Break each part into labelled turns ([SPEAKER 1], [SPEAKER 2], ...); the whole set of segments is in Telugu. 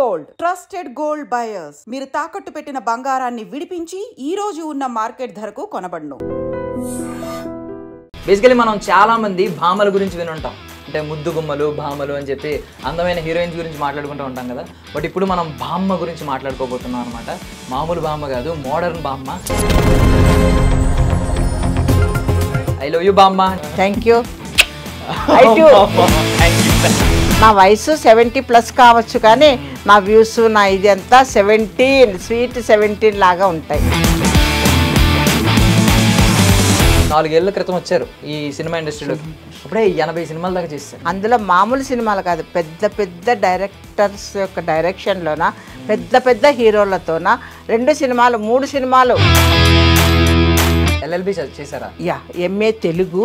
[SPEAKER 1] గోల్డ్ ట్రస్టెడ్ గోల్డ్ బయర్స్ మీరు తాకట్టు పెట్టిన బంగారాన్ని విడిపించి ఈ రోజు ఉన్న మార్కెట్ ధరకు కొనబడును.
[SPEAKER 2] బేసికలీ మనం చాలా మంది భామల గురించి వినుంటాం. అంటే ముద్దు గుమ్మలు భామలు అని చెప్పి అందమైన హీరోయిన్స్ గురించి మాట్లాడుకుంటూ ఉంటాం కదా. బట్ ఇప్పుడు మనం బామ్మ గురించి మాట్లాడుకోబోతున్నాం అనమాట. మామూలు బామ్మ కాదు, మోడర్న్ బామ్మ. ఐ లవ్ యూ బామ్మ.
[SPEAKER 3] Thank you. నా వయసు 70+ కావచ్చు, కానీ నా వ్యూస్ నా ఇది అంతా 17 స్వీట్ 17 లాగా ఉంటాయి.
[SPEAKER 2] 4 ఏళ్ల క్రితం వచ్చారు ఈ సినిమా ఇండస్ట్రీలో. అప్పుడే 80 సినిమాల దాకా చేశారు.
[SPEAKER 3] అందులో మామూలు సినిమాలు కాదు, పెద్ద పెద్ద డైరెక్టర్స్ యొక్క డైరెక్షన్లోన పెద్ద పెద్ద హీరోలతోన 2 సినిమాలు 3 సినిమాలు.
[SPEAKER 2] LLB చేశారా?
[SPEAKER 3] యా, MA తెలుగు,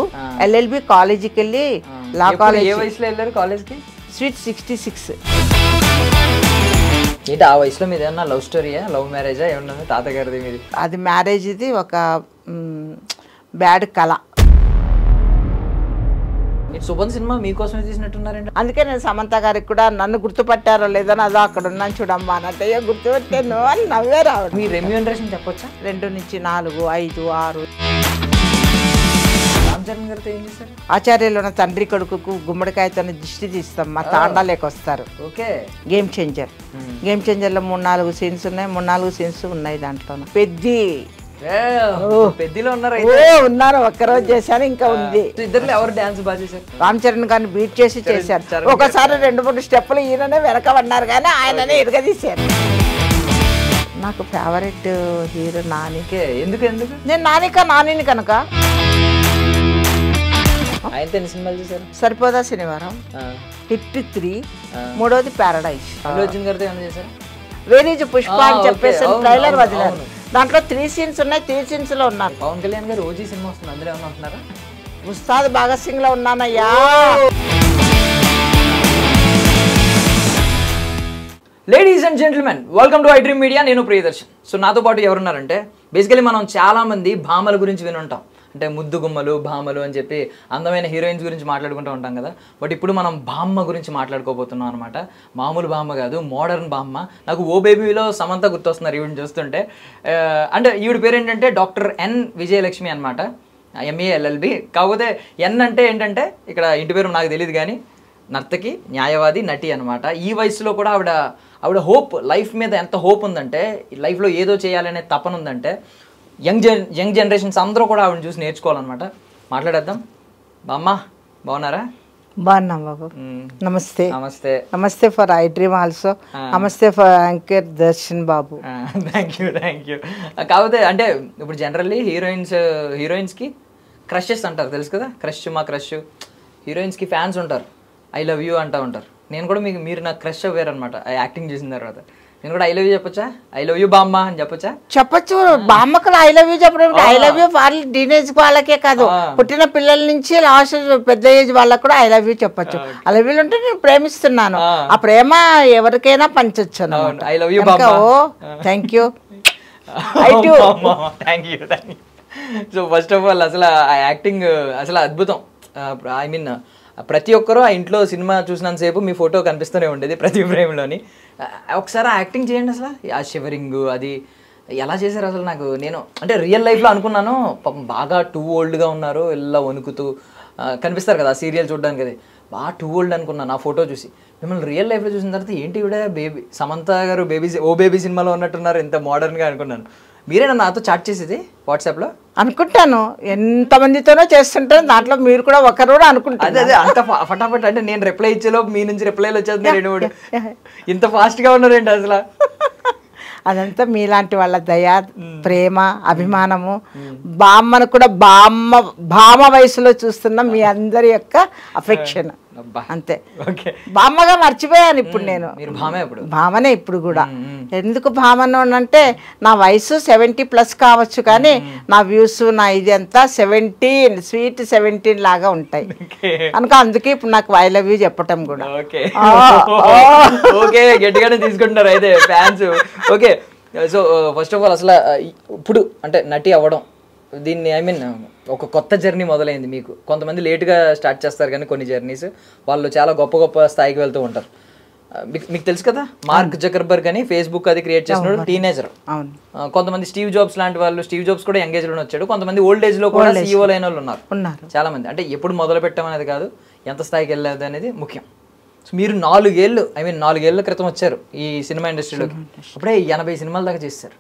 [SPEAKER 3] LLB కాలేజీకి వెళ్ళి లా కాలేజ్.
[SPEAKER 2] ఏ వయసులో వెళ్ళారు కాలేజ్కి?
[SPEAKER 3] స్వీట్ 66.
[SPEAKER 2] ఏంటి ఆ వయసులో మీద ఏమన్నా లవ్ స్టోరీయా, లవ్ మ్యారేజా ఏమన్నా? తాతగారిది మీది?
[SPEAKER 3] అది మ్యారేజ్, ఇది ఒక బ్యాడ్ కళ.
[SPEAKER 2] సుబంధ్ సినిమా మీకోసమే తీసినట్టున్నారండి.
[SPEAKER 3] అందుకే నేను సమంత గారికి కూడా నన్ను గుర్తుపట్టారో లేదని అదో అక్కడ ఉన్నాను చూడమ్మా అన్నట్టయ్యా గుర్తుపెట్టాను అని నవ్వే రావడం.
[SPEAKER 2] మీ రెమ్యూనరేషన్ చెప్పొచ్చా?
[SPEAKER 3] 2 నుంచి 4, 5, 6.
[SPEAKER 2] రామ్ చరణ్ గారితో ఏం చేశారు?
[SPEAKER 3] ఆచార్యలో ఉన్న తండ్రి కొడుకుకు గుమ్మడికాయతో దిష్టి తీస్తాం, మా తాండాలేకి వస్తారు.
[SPEAKER 2] ఓకే.
[SPEAKER 3] Game changer. గేమ్ చేంజర్లో 3-4 సీన్స్ ఉన్నాయి, 3-4 సీన్స్ ఉన్నాయి దాంట్లో.
[SPEAKER 2] పెద్దలో ఉన్నారు.
[SPEAKER 3] ఉన్నారు, ఒక్కరోజు చేశాను, ఇంకా ఉంది.
[SPEAKER 2] ఇద్దరు ఎవరు డాన్స్ బాగా చేశారు?
[SPEAKER 3] రామ్ చరణ్ గారిని బీట్ చేసి చేశారు. ఒకసారి 2-3 స్టెప్పులు ఈయననే వెనక పడినారు, కానీ ఆయననే ఇరగదీశారు. నాకు ఫేవరెట్ హీరో నాని.
[SPEAKER 2] ఎందుకు ఎందుకు?
[SPEAKER 3] నేను నానిని కనుక.
[SPEAKER 2] ఆయనతో ఎన్ని సినిమాలు చేశారు?
[SPEAKER 3] సరిపోదా శనివారం, హిట్ 3, 3వది ప్యారడైజ్.
[SPEAKER 2] అల్లు అర్జున్ గారితో ఏమైనా చేశారు?
[SPEAKER 3] వేరేజ్ పుష్ప అని చెప్పేసి ట్రైలర్ వదిలారు. దాంట్లో 3 సీన్స్ ఉన్నాయి, 3 సీన్స్ లో ఉన్నాను.
[SPEAKER 2] పవన్ కళ్యాణ్ గారు ఓజీ సినిమా వస్తుంది, అందులో ఏమన్నా ఉంటున్నారా?
[SPEAKER 3] ఉస్తాద్ భగత్ సింగ్ లో ఉన్నానయ్యా.
[SPEAKER 2] Ladies and gentlemen, welcome to I dream media. నేను ప్రియదర్శన్. సో నాతో పాటు ఎవరున్నారంటే, బేసికలీ మనం చాలా మంది భామల గురించి వినుంటాం. అంటే ముద్దు గుమ్మలు భామలు అని చెప్పి అందమైన హీరోయిన్స్ గురించి మాట్లాడుకుంటూ ఉంటాం కదా. బట్ ఇప్పుడు మనం బామ్మ గురించి మాట్లాడుకోబోతున్నాం అనమాట. మామూలు బామ్మ కాదు, మోడర్న్ బామ్మ. నాకు ఓ బేబీలో సమంత గుర్తొస్తున్నారు ఈవిడిని చూస్తుంటే. అంటే ఈవిడ పేరు ఏంటంటే డాక్టర్ N విజయలక్ష్మి అనమాట, MA LLB. కాకపోతే N అంటే ఏంటంటే, ఇక్కడ ఇంటి పేరు నాకు తెలియదు కానీ నర్తకి, న్యాయవాది, నటి అనమాట. ఈ వయసులో కూడా ఆవిడ హోప్, లైఫ్ మీద ఎంత హోప్ ఉందంటే, లైఫ్లో ఏదో చేయాలనే తపన ఉందంటే, యంగ్ జనరేషన్స్ అందరూ కూడా ఆవిడని చూసి నేర్చుకోవాలన్నమాట. మాట్లాడేద్దాం. బామ్మ బాగున్నారా?
[SPEAKER 3] బాగున్నాం బాబు. నమస్తే.
[SPEAKER 2] నమస్తే.
[SPEAKER 3] నమస్తే ఫర్ ఐ డ్రీమ్ ఆల్సో. నమస్తే for anchor Darshan Babu.
[SPEAKER 2] Thank you. కాకపోతే అంటే ఇప్పుడు జనరల్లీ హీరోయిన్స్కి క్రషెస్ అంటారు, తెలుసు కదా. మా క్రష్. హీరోయిన్స్కి ఫ్యాన్స్ ఉంటారు, ఐ లవ్ యూ అంటూ ఉంటారు. నేను కూడా మీరు నాకు క్రష్ అవ్వారు అనమాట యాక్టింగ్ చేసిన తర్వాత. నేను కూడా ఐ లవ్ యూ చెప్పొచ్చా? ఐ లవ్ యూ బామ్మ అని చెప్పొచ్చా?
[SPEAKER 3] చెప్పచ్చు. బామ్మకు ఐ లవ్ యూ చెప్పడం, ఐ లవ్ యూ వాళ్ళ టీనేజ్ వాళ్ళకే కాదు, పుట్టిన పిల్లల నుంచి లాస్ట్ పెద్ద ఏజ్ వాళ్ళకు కూడా ఐ లవ్ యూ చెప్పొచ్చు. ఐ లవ్ యూ అంటే నేను ప్రేమిస్తున్నాను, ఆ ప్రేమ ఎవరికైనా పంచొచ్చు.
[SPEAKER 2] ఐ లవ్ యూ బామ్మ.
[SPEAKER 3] Thank you.
[SPEAKER 2] Thank you. So first of all అసలు ఆ యాక్టింగ్ అసలు అద్భుతం. ఐ మీన్ ప్రతి ఒక్కరూ ఆ ఇంట్లో సినిమా చూసినంతసేపు మీ ఫోటో కనిపిస్తూనే ఉండేది ప్రతి ఫ్రేమ్లోని. ఒకసారి ఆ యాక్టింగ్ చేయండి. అసలు ఆ షివరింగ్ అది ఎలా చేశారు అసలు? నేను అంటే రియల్ లైఫ్లో అనుకున్నాను, పాపం బాగా టూ ఓల్డ్గా ఉన్నారు, ఇలా వణుకుతూ కనిపిస్తారు కదా సీరియల్ చూడడానికి. అది బాగా టూ ఓల్డ్ అనుకున్నాను ఆ ఫోటో చూసి. మిమ్మల్ని రియల్ లైఫ్లో చూసిన తర్వాత ఏంటి ఇవిడ బేబీ సమంత గారు బేబీ సినిమాలో ఉన్నట్టున్నారు, ఎంత మోడర్న్గా అనుకున్నాను. మీరేనా నాతో చాట్ చేసేది వాట్సాప్లో? అనుకుంటాను,
[SPEAKER 3] ఎంతమందితోనో చేస్తుంటాను, దాంట్లో మీరు కూడా ఒకరు కూడా అనుకుంటారు.
[SPEAKER 2] అదే అంత ఫటాఫట్ అంటే నేను రిప్లై ఇచ్చేలోపు మీ నుంచి రిప్లైలు వచ్చేది 2-3. ఇంత ఫాస్ట్గా ఉన్నారేంటి అసలు?
[SPEAKER 3] అదంతా మీలాంటి వాళ్ళ దయ, ప్రేమ, అభిమానము. బామ్మను కూడా భామ వయసులో చూస్తున్న మీ అందరి యొక్క అఫెక్షన్, అంతే. బామ్మగా మర్చిపోయాను ఇప్పుడు నేను. భామనే ఇప్పుడు కూడా. ఎందుకు భామను అంటే, నా వయసు 70+ కావచ్చు, కానీ నా వ్యూస్ నా ఇది అంతా 17 స్వీట్ 17 లాగా ఉంటాయి కనుక అందుకే ఇప్పుడు నాకు ఐ లవ్ యూ చెప్పటం కూడా.
[SPEAKER 2] ఓకే, గట్టిగానే తీసుకుంటున్నారు అయితే fans. Okay, so first of all అసలు ఇప్పుడు అంటే నటి అవ్వడం, దీన్ని ఐ మీన్ ఒక కొత్త జర్నీ మొదలైంది మీకు. కొంతమంది లేట్గా స్టార్ట్ చేస్తారు, కానీ కొన్ని జర్నీస్ వాళ్ళు చాలా గొప్ప స్థాయికి వెళ్తూ ఉంటారు. మీకు తెలుసు కదా మార్క్ జకర్బర్గ్ అని ఫేస్బుక్ అది క్రియేట్ చేసినాడు టీనేజర్. కొంతమంది స్టీవ్ జాబ్స్ లాంటి వాళ్ళు, స్టీవ్ జాబ్స్ కూడా యంగ్ ఏజ్ లోనే వచ్చాడు. కొంతమంది ఓల్డ్ ఏజ్ లో కూడా CEO అయిన వాళ్ళు ఉన్నారు చాలా మంది. అంటే ఎప్పుడు మొదలు పెట్టామనేది కాదు, ఎంత స్థాయికి వెళ్ళేది అనేది ముఖ్యం. సో మీరు 4 ఏళ్ళ క్రితం వచ్చారు ఈ సినిమా ఇండస్ట్రీలోకి, అప్పుడే 80 సినిమాల దాకా చేశారు.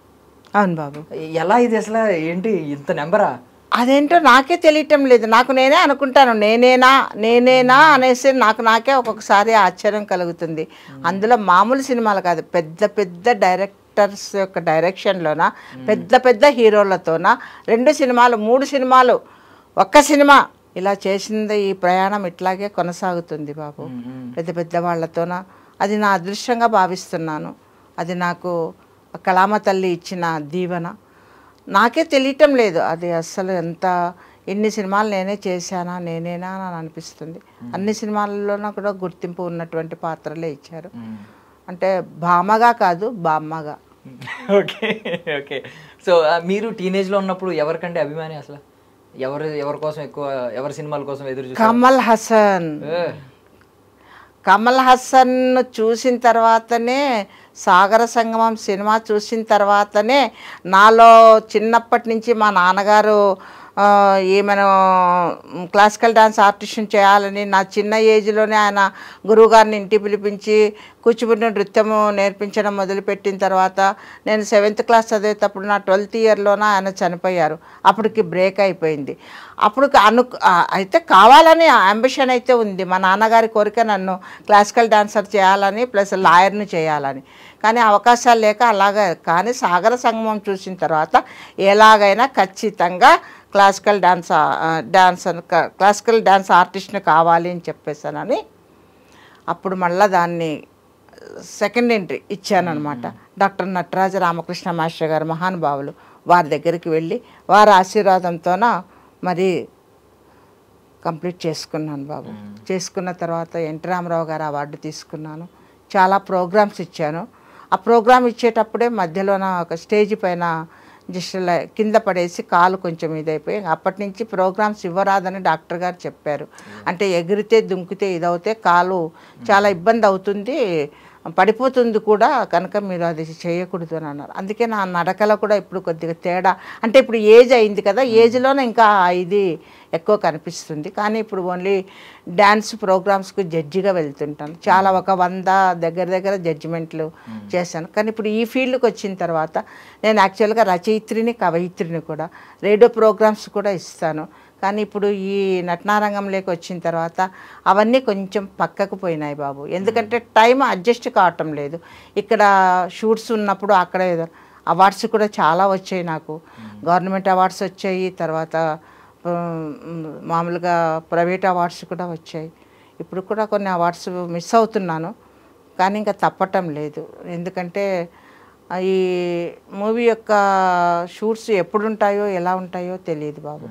[SPEAKER 3] అవును బాబు.
[SPEAKER 2] ఎలా ఇది అసలు ఏంటి ఇంత నెంబరా?
[SPEAKER 3] అదేంటో నాకే తెలియటం లేదు. నాకు నేనే అనుకుంటాను నేనేనా అనేసి నాకే ఒక్కొక్కసారి ఆశ్చర్యం కలుగుతుంది. అందులో మామూలు సినిమాలు కాదు, పెద్ద పెద్ద డైరెక్టర్స్ యొక్క డైరెక్షన్లోన పెద్ద పెద్ద హీరోలతోన 2 సినిమాలు 3 సినిమాలు ఒక్క సినిమా ఇలా చేసింది. ఈ ప్రయాణం ఇట్లాగే కొనసాగుతుంది బాబు పెద్ద పెద్ద వాళ్ళతోన. అది నా అదృష్టంగా భావిస్తున్నాను. అది నాకు కళామ తల్లి ఇచ్చిన దీవెన. నాకే తెలియటం లేదు అది అస్సలు ఎన్ని సినిమాలు నేనే చేశానా నేనేనా అని అనిపిస్తుంది. అన్ని సినిమాల్లోనూ కూడా గుర్తింపు ఉన్నటువంటి పాత్రలే ఇచ్చారు. అంటే భామగా కాదు బామ్మగా.
[SPEAKER 2] Okay okay. సో మీరు టీనేజ్లో ఉన్నప్పుడు ఎవరికంటే అభిమాని అసలు? ఎవరి కోసం ఎక్కువ, ఎవరి సినిమాల కోసం ఎదురు చూసారు?
[SPEAKER 3] కమల్ హాసన్ చూసిన తర్వాతనే, సాగర సంగమం సినిమా చూసిన తర్వాతనే నాలో చిన్నప్పటి నుంచి మా నాన్నగారు ఏమైనా క్లాసికల్ డాన్స్ ఆర్టిస్ట్ని చేయాలని నా చిన్న ఏజ్లోనే ఆయన గురువుగారిని ఇంటికి పిలిపించి కూచిపూడి నృత్యము నేర్పించడం మొదలుపెట్టిన తర్వాత నేను 7th క్లాస్ చదివేటప్పుడు నా 12th ఇయర్లోనే ఆయన చనిపోయారు. అప్పటికి బ్రేక్ అయిపోయింది. అప్పుడు అయితే కావాలని అంబిషన్ అయితే ఉంది. మా నాన్నగారి కోరిక నన్ను క్లాసికల్ డాన్సర్ చేయాలని ప్లస్ లాయర్ని చేయాలని. కానీ అవకాశాలు లేక అలాగే. కానీ సాగర సంగమం చూసిన తర్వాత ఎలాగైనా ఖచ్చితంగా క్లాసికల్ డాన్స్ ఆర్టిస్ట్ని కావాలి అని చెప్పేసానని అప్పుడు మళ్ళీ దాన్ని సెకండ్ ఎంట్రీ ఇచ్చానమాట. డాక్టర్ నటరాజ రామకృష్ణ మాస్టర్ గారు మహానుభావులు, వారి దగ్గరికి వెళ్ళి వారి ఆశీర్వాదంతోన మరి కంప్లీట్ చేసుకున్నాను బాబు. చేసుకున్న తర్వాత ఎన్టీ రామారావు గారు అవార్డు తీసుకున్నాను. చాలా ప్రోగ్రామ్స్ ఇచ్చాను. ఆ ప్రోగ్రామ్ ఇచ్చేటప్పుడే మధ్యలోన ఒక స్టేజ్ పైన జస్ట్ కింద పడేసి కాలు కొంచెం ఇదైపోయి అప్పటి నుంచి ప్రోగ్రామ్స్ ఇవ్వరాదని డాక్టర్ గారు చెప్పారు. అంటే ఎగిరితే దుంకితే ఇదవుతే కాలు చాలా ఇబ్బంది అవుతుంది, పడిపోతుంది కూడా, కనుక మీరు అది చేయకూడదు అని అన్నారు. అందుకే నా నడకలో కూడా ఇప్పుడు కొద్దిగా తేడా, అంటే ఇప్పుడు ఏజ్ అయింది కదా, ఏజ్లోనే ఇంకా ఇది ఎక్కువ కనిపిస్తుంది. కానీ ఇప్పుడు ఓన్లీ డ్యాన్స్ ప్రోగ్రామ్స్కి జడ్జిగా వెళ్తుంటాను. చాలా ఒక 100 దగ్గర జడ్జిమెంట్లు చేశాను. కానీ ఇప్పుడు ఈ ఫీల్డ్కి వచ్చిన తర్వాత నేను యాక్చువల్గా రచయిత్రిని కవయిత్రిని కూడా, రేడియో ప్రోగ్రామ్స్ కూడా ఇస్తాను. కానీ ఇప్పుడు ఈ నటనారంగంలోకి వచ్చిన తర్వాత అవన్నీ కొంచెం పక్కకు పోయినాయి బాబు. ఎందుకంటే టైం అడ్జస్ట్ కావటం లేదు. ఇక్కడ షూట్స్ ఉన్నప్పుడు అక్కడ అవార్డ్స్ కూడా చాలా వచ్చాయి నాకు. గవర్నమెంట్ అవార్డ్స్ వచ్చాయి, తర్వాత మామూలుగా ప్రైవేట్ అవార్డ్స్ కూడా వచ్చాయి. ఇప్పుడు కూడా కొన్ని అవార్డ్స్ మిస్ అవుతున్నాను, కానీ ఇంకా తప్పటం లేదు. ఎందుకంటే ఈ మూవీ యొక్క షూట్స్ ఎప్పుడు ఉంటాయో ఎలా ఉంటాయో తెలియదు బాబు.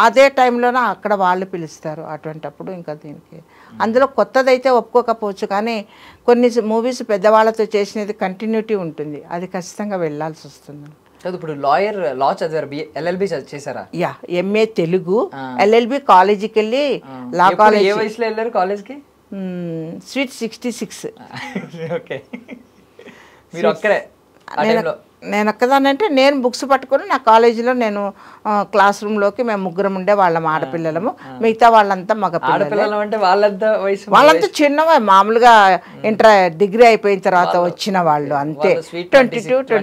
[SPEAKER 3] అదే టైంలోనే అక్కడ వాళ్ళు పిలుస్తారు. అటువంటప్పుడు ఇంకా దీనికి అందులో కొత్తదైతే ఒప్పుకోకపోవచ్చు, కానీ కొన్ని మూవీస్ పెద్దవాళ్ళతో చేసినది కంటిన్యూటీ ఉంటుంది, అది ఖచ్చితంగా వెళ్ళాల్సి వస్తుంది.
[SPEAKER 2] ఇప్పుడు లా చదివారు, LLB చేశారా?
[SPEAKER 3] యా, MA తెలుగు, LLB కాలేజీకి వెళ్ళి లా కాలేజ్.
[SPEAKER 2] ఏ వయసులో వెళ్ళారు కాలేజ్కి?
[SPEAKER 3] స్వీట్ 66.
[SPEAKER 2] ఓకే, మీరు ఒక్కరే?
[SPEAKER 3] నేను ఒక్కదానంటే నేను బుక్స్ పట్టుకొని నా కాలేజీలో నేను క్లాస్ రూమ్లోకి మేము 3 ఉండేవాళ్ళం ఆడపిల్లలము, మిగతా వాళ్ళంతా మగపిల్లలు.
[SPEAKER 2] అంటే
[SPEAKER 3] వాళ్ళంతా చిన్నవే, మామూలుగా డిగ్రీ అయిపోయిన తర్వాత వచ్చిన వాళ్ళు అంతే. 22,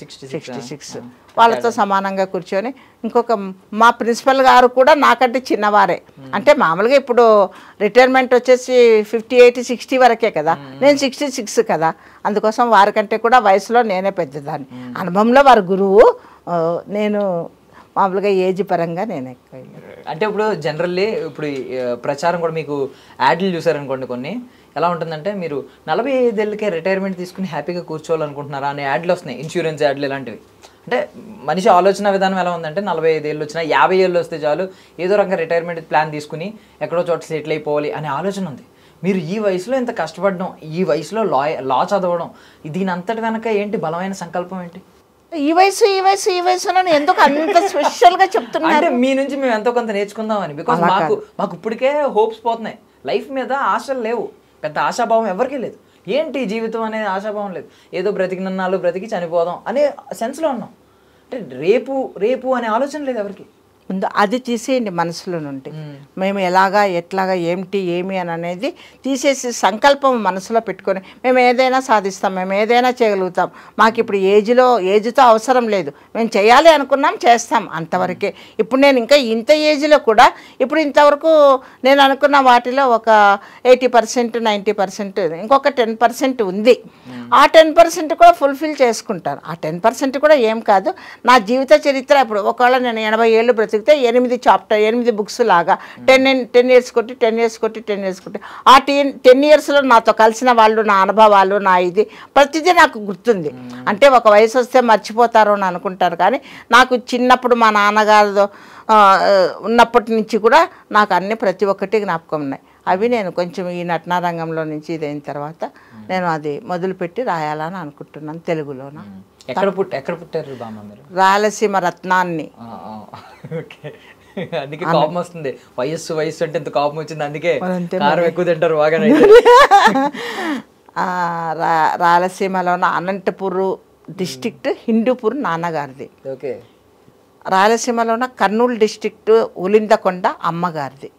[SPEAKER 3] 66 వాళ్ళతో సమానంగా కూర్చొని. ఇంకొక మా ప్రిన్సిపల్ గారు కూడా నాకంటే చిన్నవారే. అంటే మామూలుగా ఇప్పుడు రిటైర్మెంట్ వచ్చేసి 58, 60 వరకే కదా, నేను 66 కదా, అందుకోసం వారికంటే కూడా వయసులో నేనే పెద్దదాన్ని. అనుభవంలో వారి గురువు, నేను మామూలుగా ఏజ్ పరంగా నేను ఎక్కువ.
[SPEAKER 2] అంటే ఇప్పుడు జనరల్లీ ఇప్పుడు ప్రచారం కూడా మీకు యాడ్లు చూసారనుకోండి, కొన్ని ఎలా ఉంటుందంటే మీరు 45 ఏళ్ళకే రిటైర్మెంట్ తీసుకుని హ్యాపీగా కూర్చోవాలనుకుంటున్నారా అనే యాడ్లు వస్తున్నాయి, ఇన్సూరెన్స్ యాడ్లు ఇలాంటివి. అంటే మనిషి ఆలోచన విధానం ఎలా ఉందంటే 45 ఏళ్ళు వచ్చినా 50 ఏళ్ళు వస్తే చాలు, ఏదో రకంగా రిటైర్మెంట్ ప్లాన్ తీసుకుని ఎక్కడో చోట సెటిల్ అయిపోవాలి అనే ఆలోచన ఉంది. మీరు ఈ వయసులో ఇంత కష్టపడడం, ఈ వయసులో లా చదవడం, దీని అంతటి వెనక ఏంటి బలమైన సంకల్పం ఏంటి?
[SPEAKER 3] ఈ వయసులో ఎందుకు అంత స్పెషల్గా చెప్తున్నారు?
[SPEAKER 2] అంటే మీ నుంచి మేము ఎంతో కొంత నేర్చుకుందామని. బికాస్ మాకు ఇప్పటికే హోప్స్ పోతున్నాయి, లైఫ్ మీద ఆశలు లేవు, పెద్ద ఆశాభావం ఎవరికీ లేదు. ఏంటి జీవితం అనేది ఆశాభావం లేదు. ఏదో బ్రతికినన్నాళ్ళు బ్రతికి చనిపోదాం అనే సెన్స్లో ఉన్నాం. అంటే రేపు రేపు అనే ఆలోచన లేదు ఎవరికి.
[SPEAKER 3] ముందు అది తీసేయండి మనసులో నుండి. మేము ఎలాగా ఎట్లాగా ఏమి అని అనేది తీసేసి సంకల్పం మనసులో పెట్టుకొని మేము ఏదైనా సాధిస్తాం, మేము ఏదైనా చేయగలుగుతాం, మాకు ఇప్పుడు ఏజ్తో అవసరం లేదు, మేము చేయాలి అనుకున్నాం చేస్తాం అంతవరకే. ఇప్పుడు నేను ఇంకా ఇంత ఏజ్లో కూడా ఇప్పుడు ఇంతవరకు నేను అనుకున్న వాటిలో ఒక 80% 90% ఇంకొక 10% ఉంది. ఆ 10% కూడా ఫుల్ఫిల్ చేసుకుంటాను. ఆ 10% కూడా ఏం కాదు, నా జీవిత చరిత్ర. ఇప్పుడు ఒకవేళ నేను 80 ఏళ్ళు బ్రతికితే 8 బుక్స్ లాగా 10 years కొట్టి 10 years కొట్టి 10 years కొట్టి ఆ 10 yearsలో నాతో కలిసిన వాళ్ళు, నా అనుభవాలు, నా ఇది ప్రతిదీ నాకు గుర్తుంది. అంటే ఒక వయసు వస్తే మర్చిపోతారు అని అనుకుంటారు, కానీ నాకు చిన్నప్పుడు మా నాన్నగారితో ఉన్నప్పటి నుంచి కూడా నాకు అన్ని ప్రతి ఒక్కటి జ్ఞాపకం ఉన్నాయి. అవి నేను కొంచెం ఈ నటనారంగంలో నుంచి ఇదైన తర్వాత నేను అది మొదలుపెట్టి రాయాలని అనుకుంటున్నాను తెలుగులోన.
[SPEAKER 2] ఎక్కడ పుట్టారు బామ్మ మీరు?
[SPEAKER 3] రాయలసీమ రత్నాన్ని.
[SPEAKER 2] ఓకే, అందుకే కోపం వస్తుంది. వయస్సు అంటే ఇంత కోపం వచ్చింది, అందుకే కారం ఎక్కువ తింటారు బాగానే.
[SPEAKER 3] రాయలసీమలోన అనంతపూర్ డిస్ట్రిక్ట్ హిందూపూర్ నాన్నగారిది.
[SPEAKER 2] ఓకే.
[SPEAKER 3] రాయలసీమలోన కర్నూలు డిస్ట్రిక్ట్ ఉలిందకొండ అమ్మగారిది.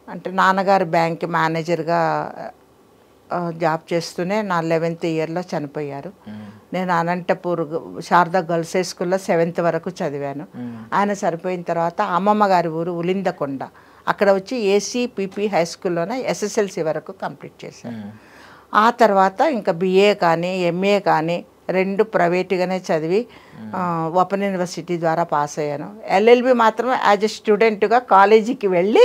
[SPEAKER 3] అంటే నాన్నగారు బ్యాంక్ మేనేజర్గా జాబ్ చేస్తూనే నా 11th yearలో చనిపోయారు. నేను అనంతపూర్ శారదా గర్ల్స్ హై స్కూల్లో 7th వరకు చదివాను. ఆయన చనిపోయిన తర్వాత అమ్మమ్మ గారి ఊరు ఉలిందకొండ, అక్కడ వచ్చి ఏసీపీపీ హై స్కూల్లోనే SSLC వరకు కంప్లీట్ చేశాను. ఆ తర్వాత ఇంకా BA కానీ MA కానీ 2 ప్రైవేట్గానే చదివి ఓపెన్ యూనివర్సిటీ ద్వారా పాస్ అయ్యాను. LLB మాత్రం యాజ్ ఎ స్టూడెంట్గా కాలేజీకి వెళ్ళి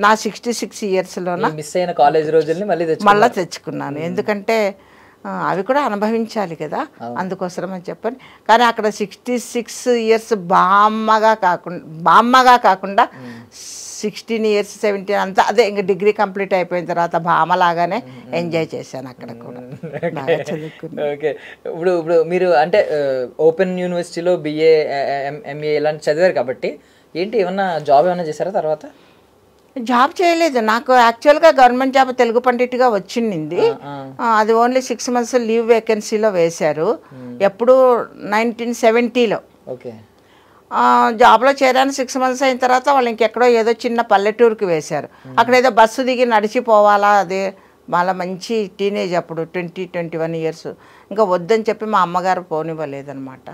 [SPEAKER 3] నా 66 yearsలోన
[SPEAKER 2] మిస్ అయిన కాలేజ్ రోజుల్ని మళ్ళీ
[SPEAKER 3] తెచ్చుకున్నాను. ఎందుకంటే అవి కూడా అనుభవించాలి కదా, అందుకోసం అని చెప్పని. కానీ అక్కడ 66 years బామ్మగా కాకుండా 16 years 17 అంతా అదే ఇంకా డిగ్రీ కంప్లీట్ అయిపోయిన తర్వాత భామలాగానే ఎంజాయ్ చేశాను అక్కడ కూడా, బాగా చదువుకున్నాను.
[SPEAKER 2] ఓకే. ఇప్పుడు మీరు అంటే ఓపెన్ యూనివర్సిటీలో BA MA ఇలాంటి చదివారు కాబట్టి ఏంటి ఏమన్నా జాబ్ ఏమైనా చేశారా తర్వాత?
[SPEAKER 3] జాబ్ చేయలేదు. నాకు యాక్చువల్గా గవర్నమెంట్ జాబ్ తెలుగు పండిట్గా వచ్చింది. అది ఓన్లీ 6 months లీవ్ వేకెన్సీలో వేశారు. ఎప్పుడు 1970లో.
[SPEAKER 2] ఓకే.
[SPEAKER 3] జాబ్లో చేరాను. 6 months అయిన తర్వాత వాళ్ళు ఇంకెక్కడో ఏదో చిన్న పల్లెటూరుకి వేశారు. అక్కడ ఏదో బస్సు దిగి నడిచిపోవాలా, అదే మళ్ళీ మంచి టీనేజ్ అప్పుడు 20-21 years. ఇంకా వద్దని చెప్పి మా అమ్మగారు పోనివ్వలేదన్నమాట.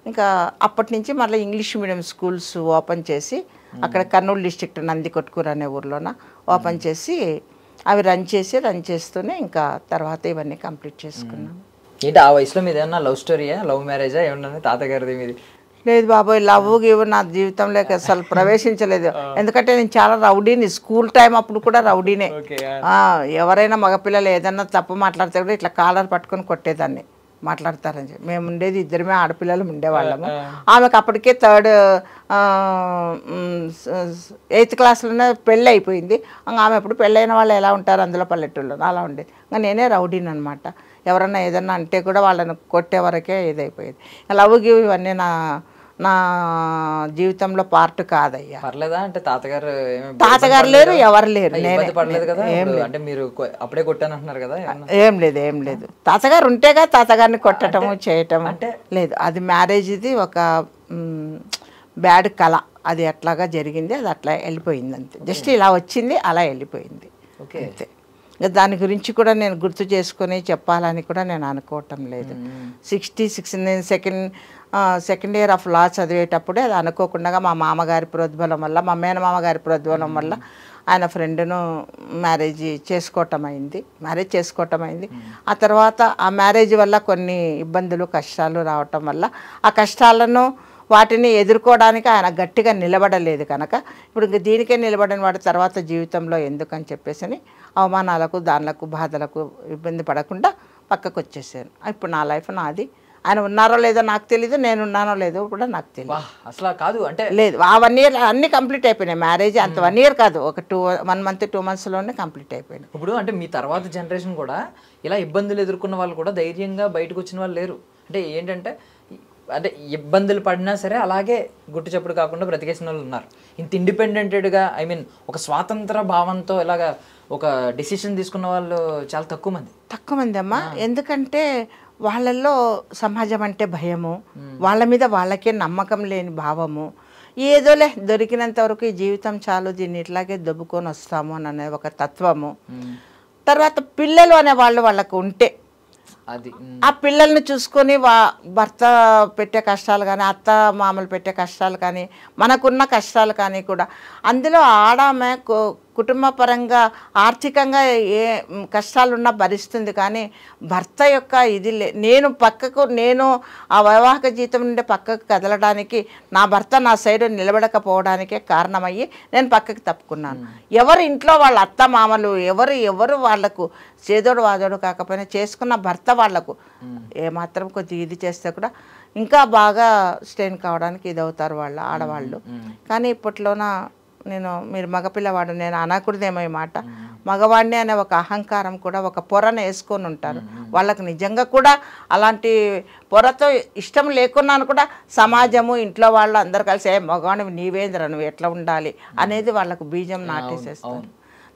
[SPEAKER 3] ఇంకా అప్పటి నుంచి మళ్ళీ ఇంగ్లీష్ మీడియం స్కూల్స్ ఓపెన్ చేసి అక్కడ కర్నూలు డిస్ట్రిక్ట్ నందికొట్కూరు అనే ఊర్లోన ఓపెన్ చేసి అవి రన్ చేస్తూనే ఇంకా తర్వాత ఇవన్నీ కంప్లీట్ చేసుకున్నాం.
[SPEAKER 2] ఏంటి ఆ వయసులో మీద ఏమన్నా లవ్ స్టోరీయా, లవ్ మ్యారేజా ఏమన్నా తాతగారిది మీది?
[SPEAKER 3] లేదు బాబోయ్, లవ్ గివ్ నా జీవితంలోకి అసలు ప్రవేశించలేదు. ఎందుకంటే నేను చాలా రౌడీని, స్కూల్ టైం అప్పుడు కూడా రౌడీనే. ఎవరైనా మగపిల్లలు ఏదన్నా తప్పు మాట్లాడితే కూడా ఇట్లా కాలర్ పట్టుకొని కొట్టేదాన్ని, మాట్లాడతారని చెప్పి. మేము ఉండేది 2 ఆడపిల్లలు ఉండేవాళ్ళము. ఆమెకు అప్పటికే 8th classలోనే పెళ్ళి అయిపోయింది. ఆమె ఎప్పుడు పెళ్ళైన వాళ్ళు ఎలా ఉంటారు అందులో పల్లెటూళ్ళలో అలా ఉండేది. ఇంకా నేనే రౌడీని అనమాట. ఎవరన్నా ఏదన్నా అంటే కూడా వాళ్ళని కొట్టే వరకే ఇదైపోయేది. లవ్ గివ్ ఇవన్నీ నా జీవితంలో పార్ట్ కాదయ్యా.
[SPEAKER 2] పర్లేదా? అంటే
[SPEAKER 3] తాతగారు లేరు, ఎవరు లేరు.
[SPEAKER 2] పర్లేదు కదా, అంటే మీరు అప్పుడే కొట్టాను అంటున్నారు కదా.
[SPEAKER 3] ఏం లేదు. తాతగారు ఉంటేగా తాతగారిని కొట్టడము చేయటము అంటే లేదు. అది మ్యారేజ్ది ఒక బ్యాడ్ కళ, అది అట్లాగా జరిగింది, అది అట్లా వెళ్ళిపోయింది అంతే. జస్ట్ ఇలా వచ్చింది, అలా వెళ్ళిపోయింది అంతే. దాని గురించి కూడా నేను గుర్తు చేసుకొని చెప్పాలని కూడా నేను అనుకోవటం లేదు. 66 నేను సెకండ్ ఇయర్ ఆఫ్ లా చదివేటప్పుడే అది అనుకోకుండా మా మామగారి ప్రోద్బలం వల్ల, మా మేనమామ గారి ప్రోద్బలం వల్ల ఆయన ఫ్రెండ్ను మ్యారేజ్ చేసుకోవటం అయింది. ఆ తర్వాత ఆ మ్యారేజ్ వల్ల కొన్ని ఇబ్బందులు కష్టాలు రావటం వల్ల ఆ కష్టాలను వాటిని ఎదుర్కోవడానికి ఆయన గట్టిగా నిలబడలేదు కనుక ఇప్పుడు ఇంక దీనికే నిలబడిన వాడి తర్వాత జీవితంలో ఎందుకని చెప్పేసి అవమానాలకు దానిలకు బాధలకు ఇబ్బంది పడకుండా పక్కకు వచ్చేసాను. ఇప్పుడు నా లైఫ్ నాది. ఆయన ఉన్నారో లేదో నాకు తెలీదు, నేను ఉన్నానో లేదో కూడా నాకు తెలియదు.
[SPEAKER 2] అసలు కాదు అంటే లేదు,
[SPEAKER 3] ఆ 1 year అన్నీ కంప్లీట్ అయిపోయినాయి. మ్యారేజ్ అంత 1 year కాదు, ఒక 1 month 2 monthsలోనే కంప్లీట్ అయిపోయింది.
[SPEAKER 2] ఇప్పుడు అంటే మీ తర్వాత జనరేషన్ కూడా ఇలా ఇబ్బందులు ఎదుర్కొన్న వాళ్ళు కూడా ధైర్యంగా బయటకు వచ్చిన వాళ్ళు లేరు. అంటే ఏంటంటే అంటే ఇబ్బందులు పడినా సరే అలాగే గుట్టు చప్పుడు కాకుండా బ్రతికేసిన వాళ్ళు ఉన్నారు. ఇంత ఇండిపెండెంటెడ్గా ఐ మీన్ ఒక స్వాతంత్ర భావంతో ఇలాగా ఒక డిసిషన్ తీసుకున్న వాళ్ళు చాలా తక్కువ మంది
[SPEAKER 3] అమ్మా. ఎందుకంటే వాళ్ళల్లో సమాజం అంటే భయము, వాళ్ళ మీద వాళ్ళకే నమ్మకం లేని భావము, ఏదోలే దొరికినంత వరకు ఈ జీవితం చాలు, దీన్ని ఇట్లాగే దొబ్బుకొని వస్తాము అనే ఒక తత్వము. తర్వాత పిల్లలు అనే వాళ్ళకు ఉంటే
[SPEAKER 2] అది
[SPEAKER 3] ఆ పిల్లల్ని చూసుకొని భర్త పెట్టే కష్టాలు కానీ, అత్త మామలు పెట్టే కష్టాలు కానీ, మనకున్న కష్టాలు కానీ కూడా అందులో ఆడామె కుటుంబ పరంగా ఆర్థికంగా ఏ కష్టాలున్నా భరిస్తుంది. కానీ భర్త యొక్క ఇది నేను ఆ వైవాహిక జీవితం నుండి పక్కకు కదలడానికి నా భర్త నా సైడ్ నిలబడకపోవడానికే కారణమయ్యి నేను పక్కకు తప్పుకున్నాను. ఎవరు ఇంట్లో వాళ్ళ అత్త మామలు ఎవరు వాళ్లకు చేదోడు వాదోడు కాకపోయినా చేసుకున్న భర్త వాళ్లకు ఏమాత్రం కొద్దిగా ఇది చేస్తే కూడా ఇంకా బాగా స్టెయిన్ కావడానికి ఇది అవుతారు వాళ్ళు ఆడవాళ్ళు. కానీ ఇప్పట్లోన మీరు మగపిల్లవాడు నేను అనకూడదేమో ఈ మాట, మగవాడిని అనే ఒక అహంకారం కూడా ఒక పొరను వేసుకొని ఉంటారు. వాళ్ళకు నిజంగా కూడా అలాంటి పొరతో ఇష్టం లేకున్నాను కూడా సమాజము ఇంట్లో వాళ్ళు అందరు కలిసి మగవాడిని నీవేంద్ర నువ్వు ఎట్లా ఉండాలి అనేది వాళ్ళకు బీజం నాటేసేస్తారు.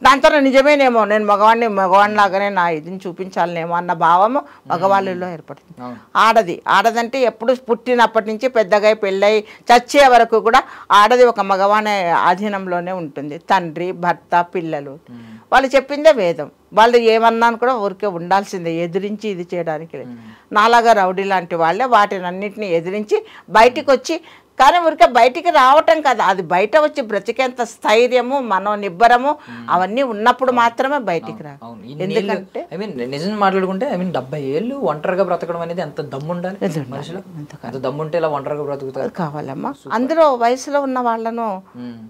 [SPEAKER 3] దాంతో నిజమేనేమో నేను మగవాడిలాగానే నా ఇదిని చూపించాలనేమో అన్న భావము మగవాళ్ళలో ఏర్పడుతుంది. ఆడదంటే ఎప్పుడు పుట్టినప్పటి నుంచి పెద్దగా పెళ్ళై చచ్చే వరకు కూడా ఆడది ఒక మగవాణి ఆధీనంలోనే ఉంటుంది. తండ్రి, భర్త, పిల్లలు వాళ్ళు చెప్పిందే వేదం. వాళ్ళు ఏమన్నాను కూడా ఊరికే ఉండాల్సిందే, ఎదిరించి ఇది చేయడానికి. నాలాగా రౌడీ లాంటి వాళ్ళే వాటిని అన్నింటినీ ఎదిరించి బయటికి వచ్చి, కానీ ఊరికే బయటికి రావటం కదా, అది బయట వచ్చి బ్రతికేంత స్థైర్యము మనోనిబ్బరము అవన్నీ ఉన్నప్పుడు మాత్రమే బయటికి రా. ఎందుకంటే
[SPEAKER 2] ఐ మీన్ నిజం మాట్లాడుకుంటే 70 ఏళ్ళు ఒంటరిగా బ్రతకడం అనేది ఎంత దమ్ము ఉండాలి మనిషిలో. అంత దమ్ము ఉంటే ఇలా ఒంటరిగా బ్రతుకుతారు
[SPEAKER 3] కావాలమ్మా. అందులో వయసులో ఉన్న వాళ్ళను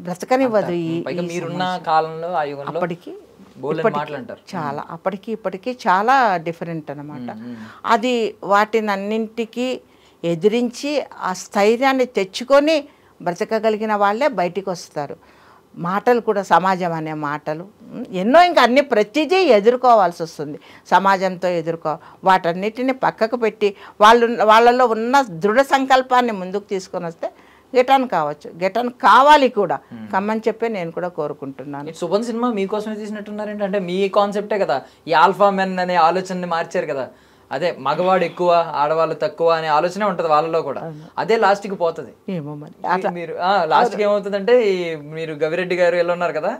[SPEAKER 3] బ్రతకనివ్వదు.
[SPEAKER 2] మీరున్న కాలంలో ఆ యుగంలో
[SPEAKER 3] చాలా అప్పటికి ఇప్పటికి చాలా డిఫరెంట్ అన్నమాట. అది వాటిని అన్నింటికి ఎదిరించి ఆ స్థైర్యాన్ని తెచ్చుకొని బ్రతకగలిగిన వాళ్ళే బయటికి వస్తారు. మాటలు కూడా సమాజం అనే మాటలు ఎన్నో ఇంకా అన్ని ప్రతిదీ ఎదుర్కోవాల్సి వస్తుంది. సమాజంతో వాటన్నిటిని పక్కకు పెట్టి వాళ్ళలో ఉన్న దృఢ సంకల్పాన్ని ముందుకు తీసుకొని వస్తే గెటాన్ కావచ్చు, గెటాన్ కావాలి కూడా కమ్మని చెప్పి నేను కూడా కోరుకుంటున్నాను.
[SPEAKER 2] సుభన్ సినిమా మీకోసమే తీసినట్టున్నారంటే, అంటే మీ కాన్సెప్టే కదా ఈ ఆల్ఫా మెన్ అనే ఆలోచనని మార్చారు కదా. అదే మగవాడు ఎక్కువ ఆడవాళ్ళు తక్కువ అనే ఆలోచనే ఉంటది వాళ్ళలో కూడా. అదే లాస్ట్ కి పోతుంది.
[SPEAKER 3] ఏమో మరి
[SPEAKER 2] మీరు లాస్ట్ కి ఏమవుతుందంటే మీరు గవిరెడ్డి గారు ఎలా ఉన్నారు కదా,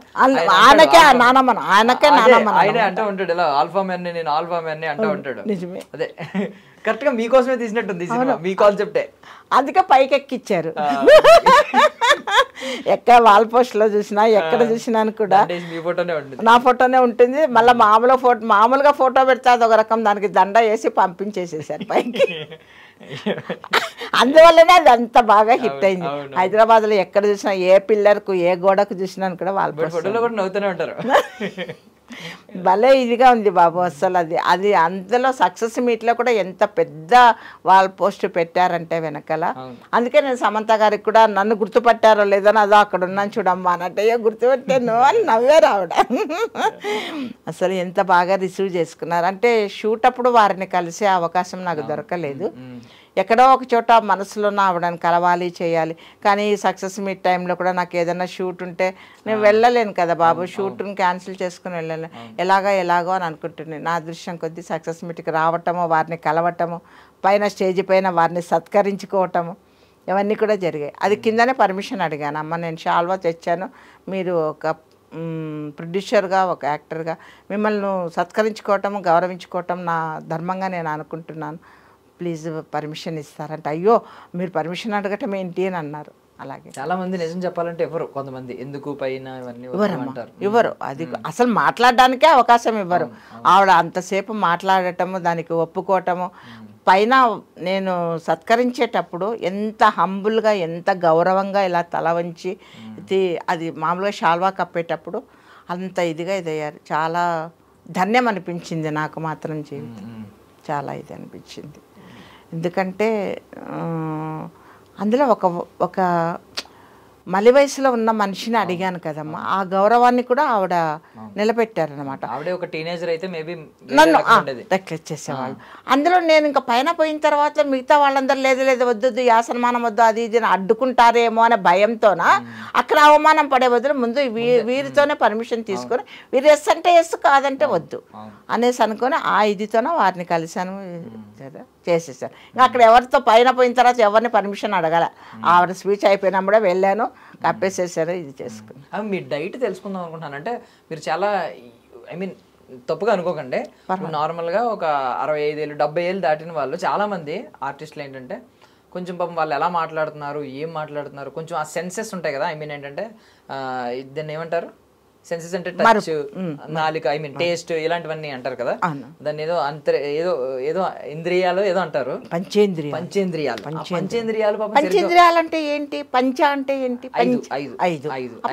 [SPEAKER 2] ఆయనే అంటూ ఉంటాడు ఇలా ఆల్ఫా మెన్ నేను ఆల్ఫా మెన్ అంటూ ఉంటాడు.
[SPEAKER 3] నిజమే,
[SPEAKER 2] అదే కరెక్ట్ గా మీకోసమే తీసినట్టుంది మీ కాన్సెప్టే.
[SPEAKER 3] అందుకే పైకి ఎక్కిచ్చారు. వాల్ పోస్ట్ లో చూసినా ఎక్కడ చూసినాను కూడా నా ఫోటోనే ఉంటుంది. మళ్ళీ మామూలుగా ఫోటో పెడితే అది ఒక రకం, దానికి దండ వేసి పంపించేసేసారు పైకి. అందువల్లనే అది అంత బాగా హిట్ అయింది. హైదరాబాద్ లో ఎక్కడ చూసినా ఏ పిల్లర్కు ఏ గోడకు చూసినాను కూడా వాల్
[SPEAKER 2] ఫోటోలో కూడా నవ్వుతూనే ఉంటారు.
[SPEAKER 3] భలే ఇదిగా ఉంది బాబు అసలు. అది అందులో సక్సెస్ మీట్లో కూడా ఎంత పెద్ద వాల్ పోస్ట్ పెట్టారంటే వెనకాల. అందుకే నేను సమంత గారికి కూడా నన్ను గుర్తుపట్టారో లేదని అదో అక్కడ ఉన్నాను చూడమ్మా అన్నట్టు గుర్తుపెట్టాను అని నవ్వారు ఆవిడ. అసలు ఎంత బాగా రిసీవ్ చేసుకున్నారు అంటే, షూట్ అప్పుడు వారిని కలిసే అవకాశం నాకు దొరకలేదు. ఎక్కడో ఒక చోట మనసులో ఆవిడని కలవాలి చేయాలి. కానీ సక్సెస్ మీట్ టైంలో కూడా నాకు ఏదైనా షూట్ ఉంటే నేను వెళ్ళలేను కదా బాబు, షూట్ని క్యాన్సిల్ చేసుకుని వెళ్ళలేను. ఎలాగో అని అనుకుంటున్నాను. నా అదృష్టం కొద్దీ సక్సెస్ మీట్కి రావటము, వారిని కలవటము, పైన స్టేజ్ పైన వారిని సత్కరించుకోవటము ఇవన్నీ కూడా జరిగాయి. అది కిందనే పర్మిషన్ అడిగాను, అమ్మ నేను షాల్వా తెచ్చాను, మీరు ఒక ప్రొడ్యూసర్గా ఒక యాక్టర్గా మిమ్మల్ని సత్కరించుకోవటము గౌరవించుకోవటం నా ధర్మంగా నేను అనుకుంటున్నాను, ప్లీజ్ పర్మిషన్ ఇస్తారంటే, అయ్యో మీరు పర్మిషన్ అడగటం ఏంటి అని అన్నారు. అలాగే
[SPEAKER 2] చాలా మంది నిజం చెప్పాలంటే ఎవరు కొంతమంది ఎందుకు పైన
[SPEAKER 3] ఇవ్వరు, అది అసలు మాట్లాడడానికే అవకాశం ఇవ్వరు. ఆవిడ అంతసేపు మాట్లాడటము, దానికి ఒప్పుకోవటము, పైన నేను సత్కరించేటప్పుడు ఎంత హంబుల్గా ఎంత గౌరవంగా ఇలా తల వంచి అది మామూలుగా షాల్వా కప్పేటప్పుడు అంత ఇదిగా ఇదయ్యారు. చాలా ధన్యం అనిపించింది నాకు మాత్రం, జీవితం చాలా ఇది అనిపించింది. ఎందుకంటే అందులో ఒక మలి వయసులో ఉన్న మనిషిని అడిగాను కదమ్మా, ఆ గౌరవాన్ని కూడా ఆవిడ నిలబెట్టారనమాట.
[SPEAKER 2] ఆవిడే ఒక టీనేజర్ అయితే మేబీ
[SPEAKER 3] నన్ను నెగ్లెక్ట్ చేసేవాళ్ళు. అందులో నేను ఇంకా పైన పోయిన తర్వాత మిగతా వాళ్ళందరూ లేదు లేదు వద్దు యాసనమానం వద్దు అది ఇది అని అడ్డుకుంటారేమో అనే భయంతోన అక్కడ అవమానం పడే బదులు ముందు వీరితోనే పర్మిషన్ తీసుకొని వీరు ఎస్ అంటే ఎస్ కాదంటే వద్దు అనేసి అనుకొని ఆ ఇదితోనే వారిని కలిశాను, చేసేసాను. ఇంకా అక్కడ ఎవరితో పైన పోయిన తర్వాత ఎవరిని పర్మిషన్ అడగాల, ఆవిడ స్పీచ్ అయిపోయినప్పుడే వెళ్ళాను, కప్పేసేసాను, ఇది చేసుకున్నాను.
[SPEAKER 2] మీ డైట్ తెలుసుకుందాం అనుకుంటున్నాను. అంటే మీరు చాలా ఐ మీన్ తప్పుగా అనుకోకండి, నార్మల్గా ఒక 65 ఏళ్ళు 70 ఏళ్ళు దాటిన వాళ్ళు చాలామంది ఆర్టిస్టులు ఏంటంటే కొంచెం పాపం వాళ్ళు ఎలా మాట్లాడుతున్నారు, ఏం మాట్లాడుతున్నారు, కొంచెం ఆ సెన్సెస్ ఉంటాయి కదా. ఐ మీన్ ఏంటంటే దాన్ని ఏమంటారు, సెన్సెస్ అంటే టచ్, నాలుక, ఐ మీన్ టేస్ట్, ఇలాంటివన్నీ అంటారు కదా. దాన్ని ఏదో ఏదో ఏదో ఇంద్రియాలు ఏదో అంటారు, పంచేంద్రియాలు.
[SPEAKER 3] పంచేంద్రియాలు అంటే ఏంటి, పంచ అంటే ఏంటి,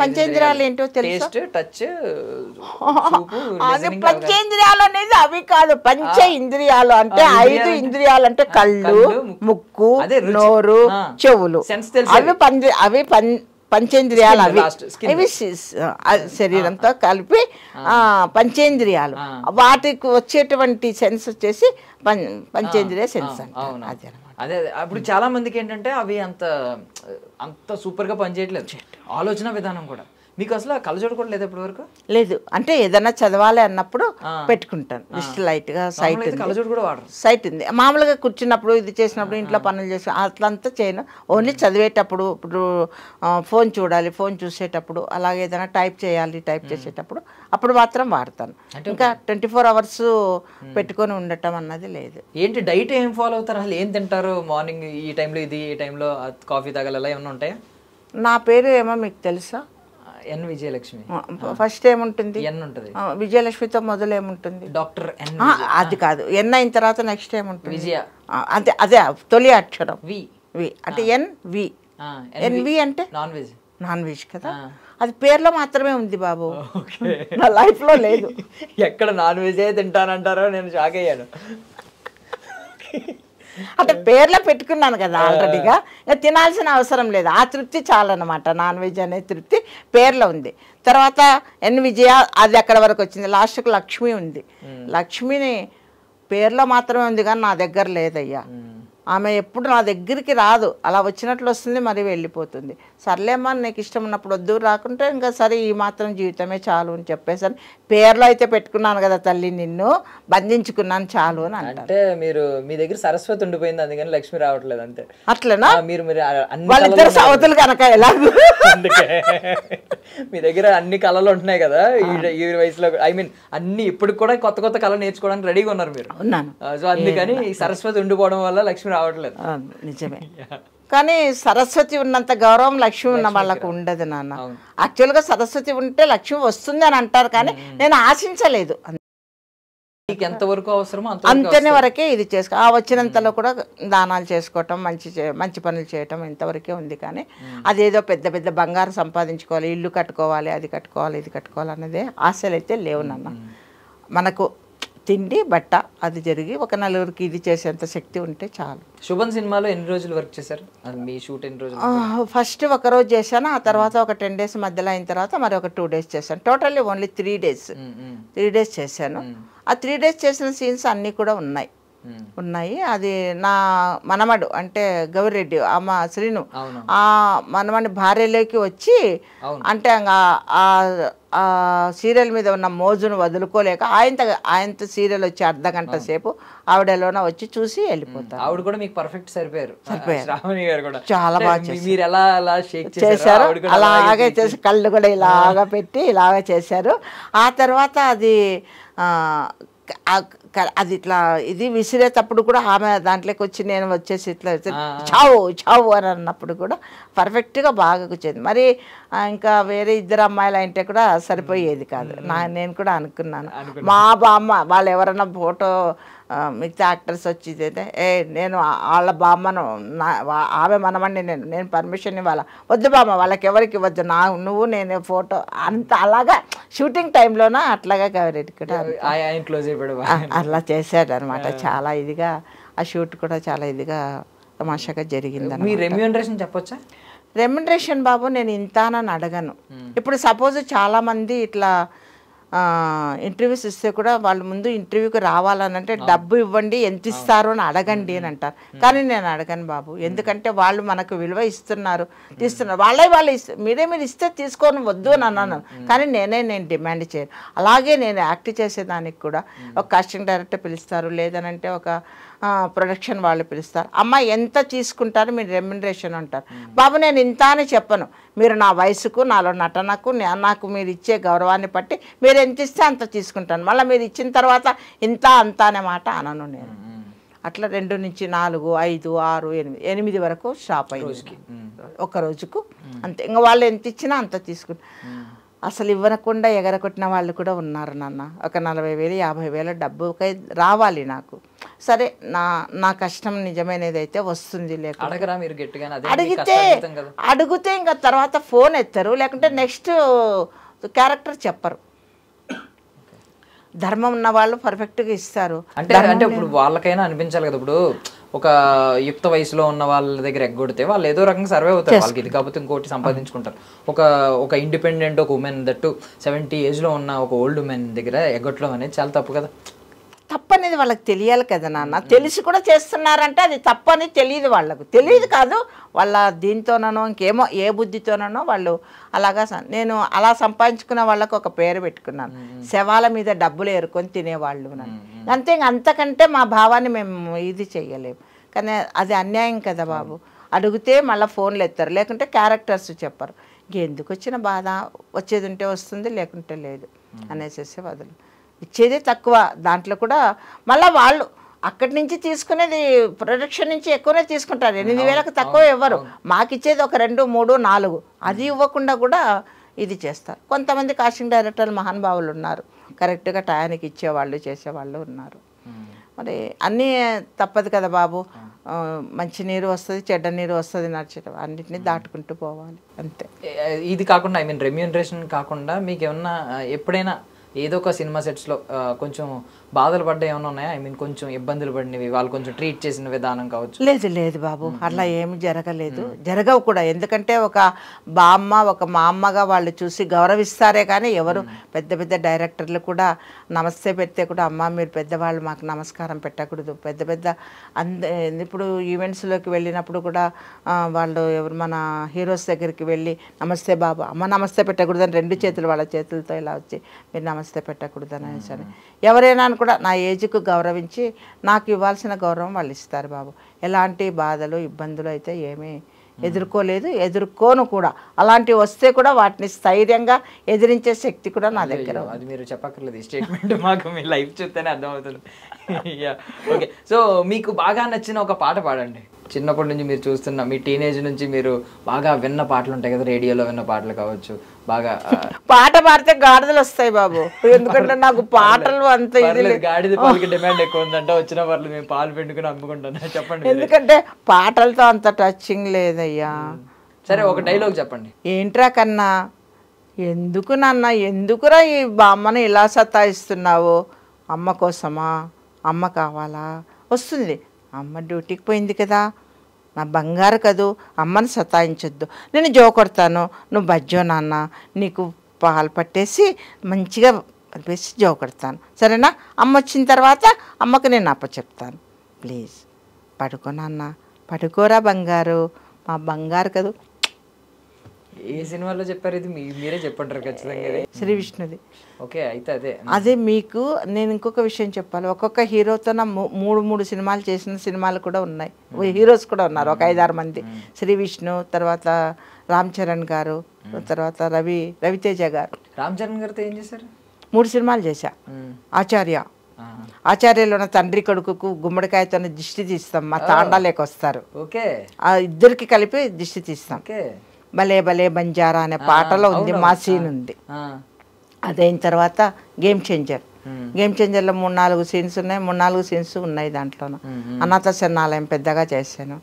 [SPEAKER 3] పంచేంద్రియాలు ఏంటో తెలుసు.
[SPEAKER 2] టచ్,
[SPEAKER 3] పంచేంద్రియాలు అనేది అవి కాదు, పంచ ఇంద్రియాలు అంటే 5 ఇంద్రియాలు అంటే కళ్ళు, ముక్కు, నోరు, చెవులు, అవి పంచేంద్రియాలు. అవి శరీరంతో కలిపి పంచేంద్రియాలు. వాటికి వచ్చేటువంటి సెన్స్ వచ్చేసి పంచేంద్రియ సెన్స్ అంటే
[SPEAKER 2] అదే. అప్పుడు చాలా మందికి ఏంటంటే అవి అంత సూపర్ గా పనిచేయట్లేదు, ఆలోచన విధానం కూడా. మీకు అసలు కళ్ళజోడు కూడా లేదు ఇప్పటి వరకు?
[SPEAKER 3] లేదు, అంటే ఏదైనా చదవాలి అన్నప్పుడు పెట్టుకుంటాను, జస్ట్ లైట్ గా.
[SPEAKER 2] కళ్ళజోడు కూడా వాడరు?
[SPEAKER 3] సైట్ ఉంది, మామూలుగా కూర్చున్నప్పుడు ఇది చేసినప్పుడు ఇంట్లో పనులు చేసి అట్లంతా చేయను. ఓన్లీ చదివేటప్పుడు, ఇప్పుడు ఫోన్ చూడాలి, ఫోన్ చూసేటప్పుడు, అలాగే ఏదైనా టైప్ చేయాలి, టైప్ చేసేటప్పుడు అప్పుడు మాత్రం వాడతాను. ఇంకా 24 hours పెట్టుకొని ఉండటం అన్నది లేదు.
[SPEAKER 2] ఏంటి డైట్ ఏం ఫాలో అవుతారు అసలు? ఏం తింటారు? మార్నింగ్ ఈ టైంలో ఇది, ఈ టైంలో కాఫీ తాగాలి, ఏమన్నా ఉంటాయా?
[SPEAKER 3] నా పేరు ఏమో మీకు తెలుసా?
[SPEAKER 2] ఎన్ విజయలక్ష్మి.
[SPEAKER 3] ఫస్ట్ ఏముంటుంది?
[SPEAKER 2] ఎన్ ఉంటుంది.
[SPEAKER 3] విజయలక్ష్మితో మొదలు ఏముంటుంది?
[SPEAKER 2] Doctor N.
[SPEAKER 3] అది కాదు, ఎన్ అయిన తర్వాత నెక్స్ట్ ఏముంటుంది?
[SPEAKER 2] విజయ.
[SPEAKER 3] అదే అదే తొలి అక్షరం
[SPEAKER 2] వి.
[SPEAKER 3] వి అంటే ఎన్ వి. ఎన్ వి అంటే
[SPEAKER 2] నాన్ వెజ్.
[SPEAKER 3] నాన్ వెజ్ కదా, అది పేర్లో మాత్రమే ఉంది బాబు, నా లైఫ్ లో లేదు.
[SPEAKER 2] ఎక్కడ నాన్ వెజ్ తింటానంటారో నేను షాక్ అయ్యాను.
[SPEAKER 3] అంటే పేర్లో పెట్టుకున్నాను కదా ఆల్రెడీగా, ఇంకా తినాల్సిన అవసరం లేదు, ఆ తృప్తి చాలన్నమాట. నాన్ వెజ్ అనే తృప్తి పేర్లో ఉంది. తర్వాత ఎన్ విజయ అది అక్కడ వరకు వచ్చింది. లాస్ట్కి లక్ష్మి ఉంది. లక్ష్మిని పేర్లో మాత్రమే ఉంది కానీ నా దగ్గర లేదయ్యా. ఆమె ఎప్పుడు నా దగ్గరికి రాదు, అలా వచ్చినట్లు వస్తుంది, మరి వెళ్ళిపోతుంది. సర్లేమ్మా నీకు ఇష్టం ఉన్నప్పుడు వద్దు, రాకుంటే ఇంకా సరే ఈ మాత్రం జీవితమే చాలు అని చెప్పేసాను. పేర్లో అయితే పెట్టుకున్నాను కదా తల్లి, నిన్ను బంధించుకున్నాను చాలు అని
[SPEAKER 2] అంటే. మీరు మీ దగ్గర సరస్వతి ఉండిపోయింది, అందుకని లక్ష్మి రావట్లేదు అంతే.
[SPEAKER 3] అట్లనా?
[SPEAKER 2] మీరు
[SPEAKER 3] వాళ్ళిద్దరు సవతులు కనుక ఎలాగో
[SPEAKER 2] మీ దగ్గర అన్ని కళలు ఉంటున్నాయి కదా ఈ వయసులో. ఐ మీన్ అన్ని ఇప్పుడు కూడా కొత్త కొత్త కళలు నేర్చుకోవడానికి రెడీగా ఉన్నారు మీరు.
[SPEAKER 3] ఉన్నాను.
[SPEAKER 2] సో అందుకని ఈ సరస్వతి ఉండిపోవడం వల్ల లక్ష్మి రావట్లేదు.
[SPEAKER 3] నిజమే, కానీ సరస్వతి ఉన్నంత గౌరవం లక్ష్మి ఉన్న వాళ్ళకు ఉండదు నాన్న. యాక్చువల్గా సరస్వతి ఉంటే లక్ష్మి వస్తుంది అని అంటారు, కానీ నేను ఆశించలేదు.
[SPEAKER 2] ఎంతవరకు అవసరమో
[SPEAKER 3] అంతనే వరకే ఇది చేసుకో, ఆ వచ్చినంతలో కూడా దానాలు చేసుకోవటం, మంచి పనులు చేయటం ఇంతవరకే ఉంది. కానీ అదేదో పెద్ద పెద్ద బంగారం సంపాదించుకోవాలి, ఇల్లు కట్టుకోవాలి, అది కట్టుకోవాలి, ఇది కట్టుకోవాలి అన్నదే ఆశలు అయితే లేవు నాన్న. మనకు తిండి బట్ట అది జరిగి ఒక నలుగురికి ఇది చేసేంత శక్తి ఉంటే చాలు.
[SPEAKER 2] శుభం సినిమాలో ఎన్ని రోజులు వర్క్ చేశారు? మీ షూట్ ఎన్ని రోజులు?
[SPEAKER 3] ఫస్ట్ ఒక రోజు చేశాను, ఆ తర్వాత ఒక 10 days మధ్యలో అయిన తర్వాత మరి ఒక 2 days చేశాను. Totally only 3 days. 3 days చేశాను. ఆ 3 days చేసిన సీన్స్ అన్నీ కూడా ఉన్నాయి. అది నా మనమడు అంటే గౌరెడ్డి అమ్మ శ్రీను, ఆ మనమడి భార్యలోకి వచ్చి అంటే ఆ సీరియల్ మీద ఉన్న మోజును వదులుకోలేక ఆయనతో సీరియల్ వచ్చి 1/2 గంట సేపు ఆవిడలోన వచ్చి చూసి వెళ్ళిపోతారు.
[SPEAKER 2] ఆవిడ కూడా మీకు పర్ఫెక్ట్ సరిపోయారు.
[SPEAKER 3] చాలా బాగా
[SPEAKER 2] చేశారు.
[SPEAKER 3] అలాగే చేసి కళ్ళు కూడా ఇలాగా పెట్టి ఇలాగా చేశారు. ఆ తర్వాత అది ఇట్లా ఇది విసిరేటప్పుడు కూడా ఆమె దాంట్లోకి వచ్చి నేను వచ్చేసి ఇట్లా చావు అని అన్నప్పుడు కూడా పర్ఫెక్ట్గా బాగా కూర్చోంది. మరి ఇంకా వేరే 2 అమ్మాయిలు అంటే కూడా సరిపోయేది కాదు. నేను కూడా అనుకున్నాను, మా బామ్మ వాళ్ళు ఎవరైనా ఫోటో మిగతా యాక్టర్స్ వచ్చి నేను వాళ్ళ బామ్మను ఆమె మనమండి, నేను పర్మిషన్ ఇవ్వాలా, వద్దు బామ్మ వాళ్ళకి ఎవరికి ఇవ్వద్దు, నువ్వు నేను ఫోటో అంత అలాగా షూటింగ్ టైంలోన అట్లాగా కవరేట్ కూడా అట్లా చేశాడు అనమాట. చాలా ఇదిగా ఆ షూట్ కూడా చాలా ఇదిగా తమాషాగా జరిగింది.
[SPEAKER 2] మీ రెమ్యూనరేషన్ చెప్పొచ్చా?
[SPEAKER 3] రెమ్యునరేషన్ బాబు నేను ఇంతానని అడగను. ఇప్పుడు సపోజ్ చాలామంది ఇట్లా ఇంటర్వ్యూస్ ఇస్తే కూడా వాళ్ళు ముందు ఇంటర్వ్యూకి రావాలని అంటే డబ్బు ఇవ్వండి, ఎంత ఇస్తారు అని అడగండి అని అంటారు. కానీ నేను అడగను బాబు, ఎందుకంటే వాళ్ళు మనకు విలువ ఇస్తున్నారు, తీస్తున్నారు. వాళ్ళు మీరు ఇస్తే తీసుకొని వద్దు అని అన్నాను, కానీ నేను డిమాండ్ చేయను. అలాగే నేను యాక్ట్ చేసేదానికి కూడా ఒక కాస్టింగ్ డైరెక్టర్ పిలుస్తారు, లేదనంటే ఒక ప్రొడక్షన్ వాళ్ళు పిలుస్తారు. అమ్మ ఎంత తీసుకుంటారు మీరు రెమ్యునరేషన్ అంటారు. బాబు నేను ఇంత అని చెప్పను, మీరు నా వయసుకు, నాలో నటనకు, నాకు మీరు ఇచ్చే గౌరవాన్ని బట్టి మీరు ఎంత ఇస్తే అంత తీసుకుంటాను. మళ్ళీ మీరు ఇచ్చిన తర్వాత ఇంత అంత అనే మాట అనను నేను. అట్లా 2 నుంచి 4, 5, 6, 8 వరకు షాప్ అయ్యి ఒక రోజుకు అంతే. ఇంకా వాళ్ళు ఎంత ఇచ్చినా అంత తీసుకుంటారు. అసలు ఇవ్వనకుండా ఎగరకొట్టిన వాళ్ళు కూడా ఉన్నారు నాన్న. ఒక 40,000, 50,000 డబ్బు రావాలి నాకు. సరే, నా కష్టం నిజమైనదైతే వస్తుంది. అడిగితే ఇంకా తర్వాత ఫోన్ ఎత్తారు, లేకుంటే నెక్స్ట్ క్యారెక్టర్ చెప్పరు. ధర్మం ఉన్న వాళ్ళు పర్ఫెక్ట్గా ఇస్తారు.
[SPEAKER 2] అంటే ఇప్పుడు వాళ్ళకైనా అనిపించాలి కదా, ఇప్పుడు ఒక యుక్త వయసులో ఉన్న వాళ్ళ దగ్గర ఎగ్గొడితే వాళ్ళు ఏదో రకంగా సర్వే అవుతారు, వాళ్ళకి ఇది కాకపోతే ఇంకోటి సంపాదించుకుంటారు. ఒక ఇండిపెండెంట్, ఒక ఉమెన్, దట్టు 70 ఏజ్లో ఉన్న ఒక ఓల్డ్ ఉమెన్ దగ్గర ఎగ్గొట్టడం అనేది చాలా తప్పు కదా.
[SPEAKER 3] తప్పనేది వాళ్ళకి తెలియాలి కదా నాన్న. తెలిసి కూడా చేస్తున్నారంటే అది తప్పని తెలియదు వాళ్ళకు. తెలియదు కాదు, వాళ్ళ దీంతోనో ఇంకేమో ఏ బుద్ధితోనో వాళ్ళు అలాగా. నేను అలా సంపాదించుకున్న వాళ్ళకు ఒక పేరు పెట్టుకున్నాను, శవాల మీద డబ్బులు ఏరుకొని తినేవాళ్ళు నన్ను. అంతే, అంతకంటే మా భావాన్ని మేము ఇది చెయ్యలేము. కానీ అది అన్యాయం కదా బాబు. అడిగితే మళ్ళీ ఫోన్లు ఎత్తారు, లేకుంటే క్యారెక్టర్స్ చెప్పరు. ఎందుకు వచ్చిన బాధ, వచ్చేది ఉంటే వస్తుంది, లేకుంటే లేదు అనేసి వదులు. ఇచ్చేదే తక్కువ, దాంట్లో కూడా మళ్ళీ వాళ్ళు అక్కడి నుంచి తీసుకునేది ప్రొడక్షన్ నుంచి ఎక్కువనే తీసుకుంటారు. 8,000కు తక్కువ ఇవ్వరు. మాకు ఇచ్చేది ఒక 2, 3, 4 అది ఇవ్వకుండా కూడా ఇది చేస్తారు. కొంతమంది కాస్టింగ్ డైరెక్టర్లు మహానుభావులు ఉన్నారు, కరెక్ట్గా టయానికి ఇచ్చేవాళ్ళు, చేసేవాళ్ళు ఉన్నారు. మరి అన్నీ తప్పదు కదా బాబు. మంచి నీరు వస్తుంది, చెడ్డ నీరు వస్తుంది, నడిచడం అన్నింటినీ దాటుకుంటూ పోవాలి అంతే.
[SPEAKER 2] ఇది కాకుండా రెమ్యూనరేషన్ కాకుండా మీకు ఏమన్నా ఎప్పుడైనా ఏదో ఒక సినిమా సెట్స్లో కొంచెం బాధలు పడ్డా ఏమైనా ఉన్నాయా? కొంచెం ఇబ్బందులు పడినవి, వాళ్ళు కొంచెం ట్రీట్ చేసిన విధానం కావచ్చు.
[SPEAKER 3] లేదు బాబు, అట్లా ఏమి జరగలేదు, జరగవు కూడా. ఎందుకంటే ఒక బామ్మ, ఒక మా అమ్మగా వాళ్ళు చూసి గౌరవిస్తారే కానీ ఎవరు పెద్ద డైరెక్టర్లు కూడా నమస్తే పెడితే కూడా అమ్మ మీరు పెద్దవాళ్ళు మాకు నమస్కారం పెట్టకూడదు. పెద్ద ఇప్పుడు ఈవెంట్స్లోకి వెళ్ళినప్పుడు కూడా వాళ్ళు ఎవరు మన హీరోస్ దగ్గరికి వెళ్ళి నమస్తే బాబు, అమ్మ నమస్తే పెట్టకూడదు అని 2 చేతులు వాళ్ళ చేతులతో ఇలా వచ్చి మీరు నమస్తే పెట్టకూడదు అనేసి. ఎవరైనా కూడా నా ఏజ్కు గౌరవించి నాకు ఇవ్వాల్సిన గౌరవం వాళ్ళు ఇస్తారు బాబు. ఎలాంటి బాధలు, ఇబ్బందులు అయితే ఏమీ ఎదుర్కోను కూడా. అలాంటివి వస్తే కూడా వాటిని స్థైర్యంగా ఎదిరించే శక్తి కూడా నా దగ్గర.
[SPEAKER 2] అది మీరు చెప్పక్కర్లేదు, ఈ స్టేట్మెంట్ మాకు మీ లైఫ్ చూస్తేనే అర్థమవుతుంది. ఓకే, సో మీకు బాగా నచ్చిన ఒక పాట పాడండి. చిన్నప్పటి నుంచి మీరు చూస్తున్న, మీ టీనేజ్ నుంచి మీరు బాగా విన్న పాటలు ఉంటాయి కదా, రేడియోలో విన్న పాటలు కావచ్చు. బాగా
[SPEAKER 3] పాట పాడితే గాడిదలు వస్తాయి బాబు, ఎందుకంటే నాకు పాటలు అంత
[SPEAKER 2] గాడిద పాలకి డిమాండ్ ఎక్కువ ఉందంటే వచ్చిన వాళ్ళు మేము పాలు పెట్టుకుని అమ్ముకుంటాను. చెప్పండి.
[SPEAKER 3] ఎందుకంటే పాటలతో అంత టచింగ్ లేదయ్యా.
[SPEAKER 2] సరే, ఒక డైలాగ్ చెప్పండి.
[SPEAKER 3] ఏంట్రా కన్నా, ఎందుకు నాన్న, ఎందుకురా ఈ బామ్మను ఇలా సతాయిస్తున్నావు? అమ్మ కోసమా? అమ్మ కావాలా? వస్తుంది, అమ్మ డ్యూటీకి పోయింది కదా, నా బంగారు కదూ, అమ్మని సతాయించొద్దు. నేను జో కొడతాను, నువ్వు బజ్జో నాన్న, నీకు పాలు పట్టేసి మంచిగా వేసి జో కొడతాను, సరేనా? అమ్మ వచ్చిన తర్వాత అమ్మకు నేను అప్పచెప్తాను. ప్లీజ్ పడుకో నాన్న, పడుకోరా బంగారు, మా బంగారు కదూ.
[SPEAKER 2] ఏ సినిమాలో చెప్పారు ఇది? మీరే చెప్పంటారు ఖచ్చితంగా.
[SPEAKER 3] శ్రీ విష్ణుది.
[SPEAKER 2] ఓకే, అయితే
[SPEAKER 3] అదే మీకు నేను ఇంకొక విషయం చెప్పాలి. ఒక్కొక్క హీరోతో 3 సినిమాలు చేసిన సినిమాలు కూడా ఉన్నాయి, హీరోస్ కూడా ఉన్నారు, ఒక 5-6 మంది. శ్రీ విష్ణు, తర్వాత రామ్ చరణ్ గారు, తర్వాత రవితేజ గారు.
[SPEAKER 2] రామ్ చరణ్ గారితో ఏం చేశారు?
[SPEAKER 3] 3 సినిమాలు చేశా. ఆచార్యలో తండ్రి కొడుకుకు గుమ్మడికాయతో దిష్టి తీస్తాం, మా తాండాలేకి వస్తారు, ఆ ఇద్దరికి కలిపి దిష్టి తీస్తాం. భలే భలే బంజారా అనే పాటలో ఉంది, మా సీన్ ఉంది. అదైన తర్వాత గేమ్ చేంజర్లో 3-4 సీన్స్ ఉన్నాయి, 3-4 సీన్స్ ఉన్నాయి దాంట్లో. అనాథ శరణాలయం పెద్దగా చేశాను,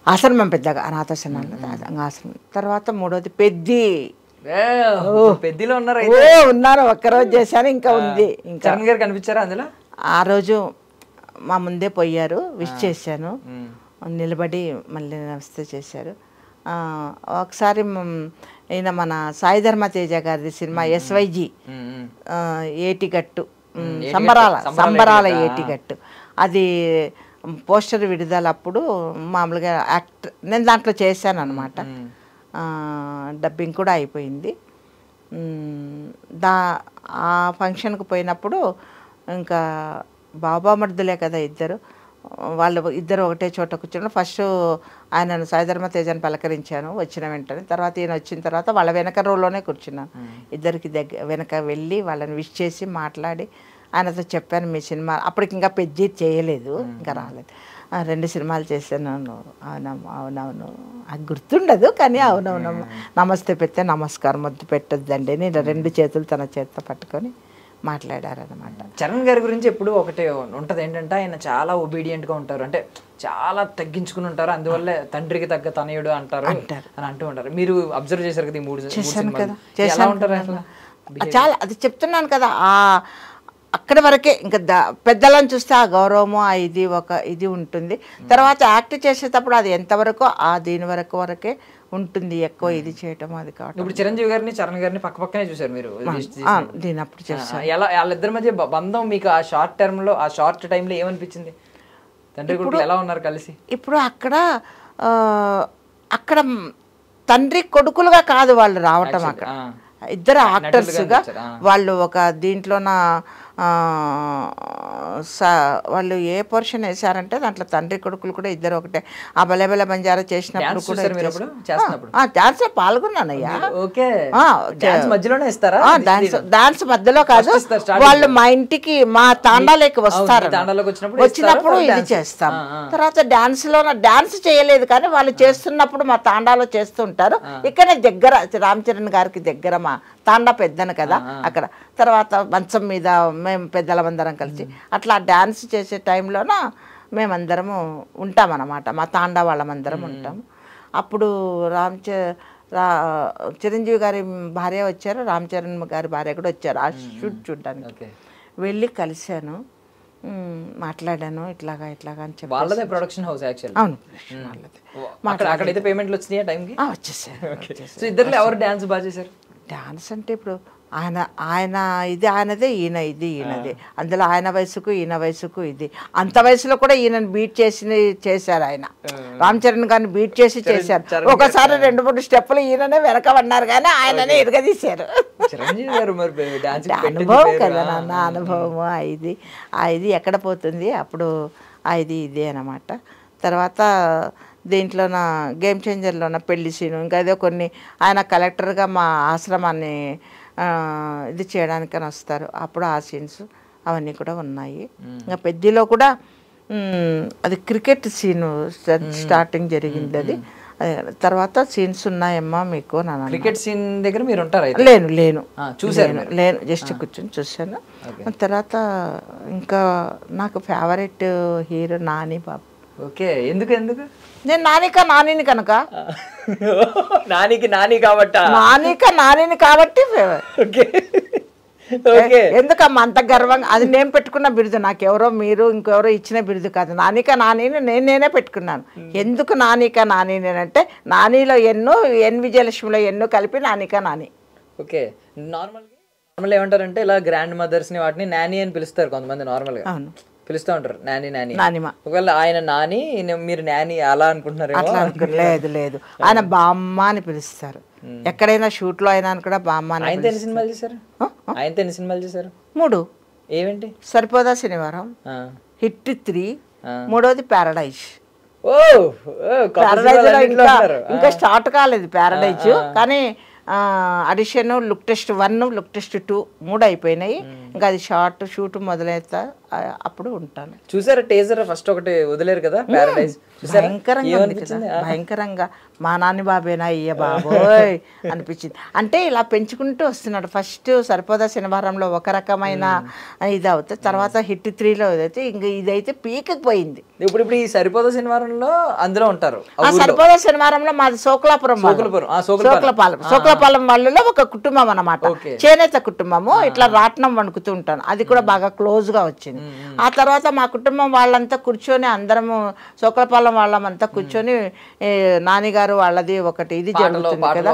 [SPEAKER 3] ఆశ్రమం పెద్దగా, అనాథ శరణాలయం ఆశ్రమం. తర్వాత 3వది
[SPEAKER 2] పెద్దిలో
[SPEAKER 3] ఉన్నారు, ఒక్కరోజు చేశాను, ఇంకా ఉంది.
[SPEAKER 2] ఇంకా గారు కనిపించారా అందులో?
[SPEAKER 3] ఆ రోజు మా ముందే పోయారు, విష్ చేశాను, నిలబడి మళ్ళీ నమస్తే చేశారు. ఒకసారి ఈయన మన సాయి ధర్మ తేజ గారిది సినిమా SYG ఏటిగట్టు సంబరాల ఏటిగట్టు అది పోస్టర్ విడుదల అప్పుడు మామూలుగా నేను దాంట్లో చేశాను అనమాట. డబ్బింగ్ కూడా అయిపోయింది. ఆ ఫంక్షన్కి పోయినప్పుడు ఇంకా బాబామర్దులే కదా వాళ్ళు ఇద్దరు ఒకటే చోట కూర్చుని ఫస్ట్ ఆయనను సాయిధర్మ తేజని పలకరించాను వచ్చిన వెంటనే. తర్వాత ఈయన వచ్చిన తర్వాత వాళ్ళ వెనక రోలోనే కూర్చున్నాను. ఇద్దరికి వెనక వెళ్ళి వాళ్ళని విష్ చేసి మాట్లాడి ఆయనతో చెప్పాను మీ సినిమా అప్పటికి ఇంకా పెద్ద చేయలేదు, ఇంకా రాలేదు. 2 సినిమాలు చేశాను. అవునవును అది గుర్తుండదు కానీ అవునవునమ్మ నమస్తే పెడితే నమస్కారం ముద్దు పెట్టొద్దండి అని 2 చేతులు తన చేతితో పట్టుకొని మాట్లాడారనమాట.
[SPEAKER 2] చరణ్ గారి గురించి ఎప్పుడు ఒకటే ఉంటుంది ఏంటంటే ఆయన చాలా ఒబీడియంట్గా ఉంటారు, అంటే చాలా తగ్గించుకుని ఉంటారు, అందువల్లే తండ్రికి తగ్గ తనయుడు అంటారు అని అంటూ ఉంటారు. మీరు అబ్జర్వ్ చేశారు కదా ఈ 3 సినిమాలు, ఎలా ఉంటారు అసలు?
[SPEAKER 3] చాలా అది చెప్తున్నాను కదా, అక్కడి వరకే ఇంకా పెద్దలను చూస్తే ఆ గౌరవము ఆ ఇది ఉంటుంది. తర్వాత యాక్ట్ చేసేటప్పుడు అది ఎంతవరకు దీని వరకే ఉంటుంది, ఎక్కువ ఇది చేయటం అది కాదు.
[SPEAKER 2] ఇప్పుడు చిరంజీవి గారిని చరణ్ గారిని పక్క పక్కనే చూసారు మీరు,
[SPEAKER 3] దీని అప్పుడు చేస్తాను.
[SPEAKER 2] ఎలా వాళ్ళిద్దరి మధ్య బంధం మీకు ఆ షార్ట్ టర్మ్లో ఆ షార్ట్ టైంలో ఏమనిపించింది? తండ్రి కొడుకు ఎలా ఉన్నారు కలిసి? ఇప్పుడు
[SPEAKER 3] అక్కడ తండ్రి కొడుకులుగా కాదు వాళ్ళు రావటం, అక్కడ ఇద్దరు యాక్టర్స్గా వాళ్ళు ఒక దీంట్లోన వాళ్ళు ఏ పోర్షన్ వేసారంటే దాంట్లో తండ్రి కొడుకులు కూడా ఇద్దరు ఒకటే. ఆ బలెబల బంజారా చేసినప్పుడు కూడా డాన్స్ పాల్గొన్నానయ్యా. డాన్స్ మధ్యలో కాదు, వాళ్ళు మా ఇంటికి మా తాండాలోకి వస్తారు, వచ్చినప్పుడు ఇది చేస్తాం. తర్వాత డాన్స్ చేయలేదు కానీ వాళ్ళు చేస్తున్నప్పుడు మా తాండాలో చేస్తుంటారు. ఇక్కడనే దగ్గర రామ్ చరణ్ గారికి దగ్గర మా తాండా పెద్దను కదా అక్కడ. తర్వాత మంచం మీద మేము పెద్దలమందరం కలిసి అట్లా డ్యాన్స్ చేసే టైంలోన మేమందరము ఉంటామన్నమాట, మా తాండా వాళ్ళమందరం ఉంటాము. అప్పుడు చిరంజీవి గారి భార్య వచ్చారు, రామ్ చరణ్ గారి భార్య కూడా వచ్చారు ఆ షూట్ చూడడానికి. వెళ్ళి కలిశాను, మాట్లాడాను, ఇట్లాగా అని చెప్పి.
[SPEAKER 2] వాళ్ళదే ప్రొడక్షన్ హౌస్ యాక్చువల్లీ?
[SPEAKER 3] అవును,
[SPEAKER 2] అక్కడైతే పేమెంట్లు వచ్చినాయా టైంకి?
[SPEAKER 3] వచ్చేసారు.
[SPEAKER 2] సో ఇద్దరు ఎవరు డ్యాన్స్ బాగా చేశారు?
[SPEAKER 3] డాన్స్ అంటే ఇప్పుడు ఆయన ఇది ఆయనదే, ఈయనదే. అందులో ఆయన వయసుకు ఈయన వయసుకు ఇది అంత వయసులో కూడా ఈయనను బీట్ చేశారు ఆయన. రామ్ చరణ్ గారిని బీట్ చేశారు. ఒకసారి 2-3 స్టెప్పులు ఈయననే వెనకబడినారు కానీ ఆయననే ఇరగదీశారు. అనుభవం కదా నాన్న, అనుభవము ఇది ఎక్కడ పోతుంది అప్పుడు ఇదే అనమాట. తర్వాత దీంట్లోన గేమ్ చేంజర్లోన పెళ్లి సీను, ఇంకా ఏదో కొన్ని ఆయన కలెక్టర్గా మా ఆశ్రమాన్ని ఇది చేయడానికని వస్తారు, అప్పుడు ఆ సీన్స్ అవన్నీ కూడా ఉన్నాయి. ఇంకా పెద్దలో కూడా అది క్రికెట్ సీను స్టార్టింగ్ జరిగింది, అది తర్వాత సీన్స్ ఉన్నాయమ్మా మీకు.
[SPEAKER 2] క్రికెట్ సీన్ దగ్గర మీరు ఉంటారు?
[SPEAKER 3] లేను జస్ట్ కూర్చొని చూశాను. తర్వాత ఇంకా నాకు ఫేవరెట్ హీరో నాని బాబు.
[SPEAKER 2] ఓకే, ఎందుకు
[SPEAKER 3] నేను నానిని కనుక
[SPEAKER 2] నాని కాబట్టి
[SPEAKER 3] ఎందుకమ్మా అంత గర్వంగా? అది నేను పెట్టుకున్న బిరుదు, నాకెవరో మీరు ఇంకెవరో ఇచ్చిన బిరుదు కాదు. నానిని నేనే పెట్టుకున్నాను. ఎందుకు నాని అంటే నానిలో ఎన్ విజయలక్ష్మిలో ఎన్నో కలిపి నాని.
[SPEAKER 2] ఓకే, నార్మల్ ఏమంటారంటే ఇలా గ్రాండ్ మదర్స్ ని వాటిని నాని అని పిలుస్తారు కొంతమంది, నార్మల్ గా పిలుస్తూ ఉంటారు నానిమా. ఒకవేళ ఆయన నాని మీరు నాని అలా అనుకుంటున్నారు?
[SPEAKER 3] లేదు, ఆయన బామ్మ అని పిలుస్తారు. ఎక్కడైనా షూట్ లో అయినా కూడా బామ్మ.
[SPEAKER 2] ఆయనతో ఎన్ని సినిమాలు చేశారు?
[SPEAKER 3] 3.
[SPEAKER 2] ఏమిటి?
[SPEAKER 3] సరిపోదా శనివారం, హిట్ 3, 3వది ప్యారడైజ్. ఇంకా స్టార్ట్ కాలేదు ప్యారడైజ్, కానీ addition look test 1, look test 2 3 అయిపోయినాయి. ఇంకా అది షూట్ మొదలైతే అప్పుడు ఉంటాను.
[SPEAKER 2] చూసారా టేజర్ ఫస్ట్ ఒకటి వదిలేరు కదా ప్యారడైజ్?
[SPEAKER 3] భయంకరంగా మా నాని బాబేనా అయ్య బాబోయ్ అనిపించింది. అంటే ఇలా పెంచుకుంటూ వస్తున్నాడు. ఫస్ట్ సరిపోదా శనివారంలో ఒక రకమైన ఇది అవుతుంది, తర్వాత హిట్ 3లో ఇదైతే ఇంకా ఇదైతే పీకి పోయింది.
[SPEAKER 2] ఇప్పుడు ఈ సరిపోదా శనివారంలో అందులో ఉంటారు.
[SPEAKER 3] సరిపోదా శనివారంలో మాది సోకులపాలెం వాళ్ళలో ఒక కుటుంబం అన్నమాట, చేనేత కుటుంబము. ఇట్లా రాట్నం వణుకుతారు తిరుగుతూ ఉంటాను. అది కూడా బాగా క్లోజ్గా వచ్చింది. ఆ తర్వాత మా కుటుంబం వాళ్ళంతా కూర్చొని అందరము సోకలపాలెం వాళ్ళమంతా కూర్చొని నాన్నగారు వాళ్ళది ఒకటి ఇది జరుగుతుంది కదా,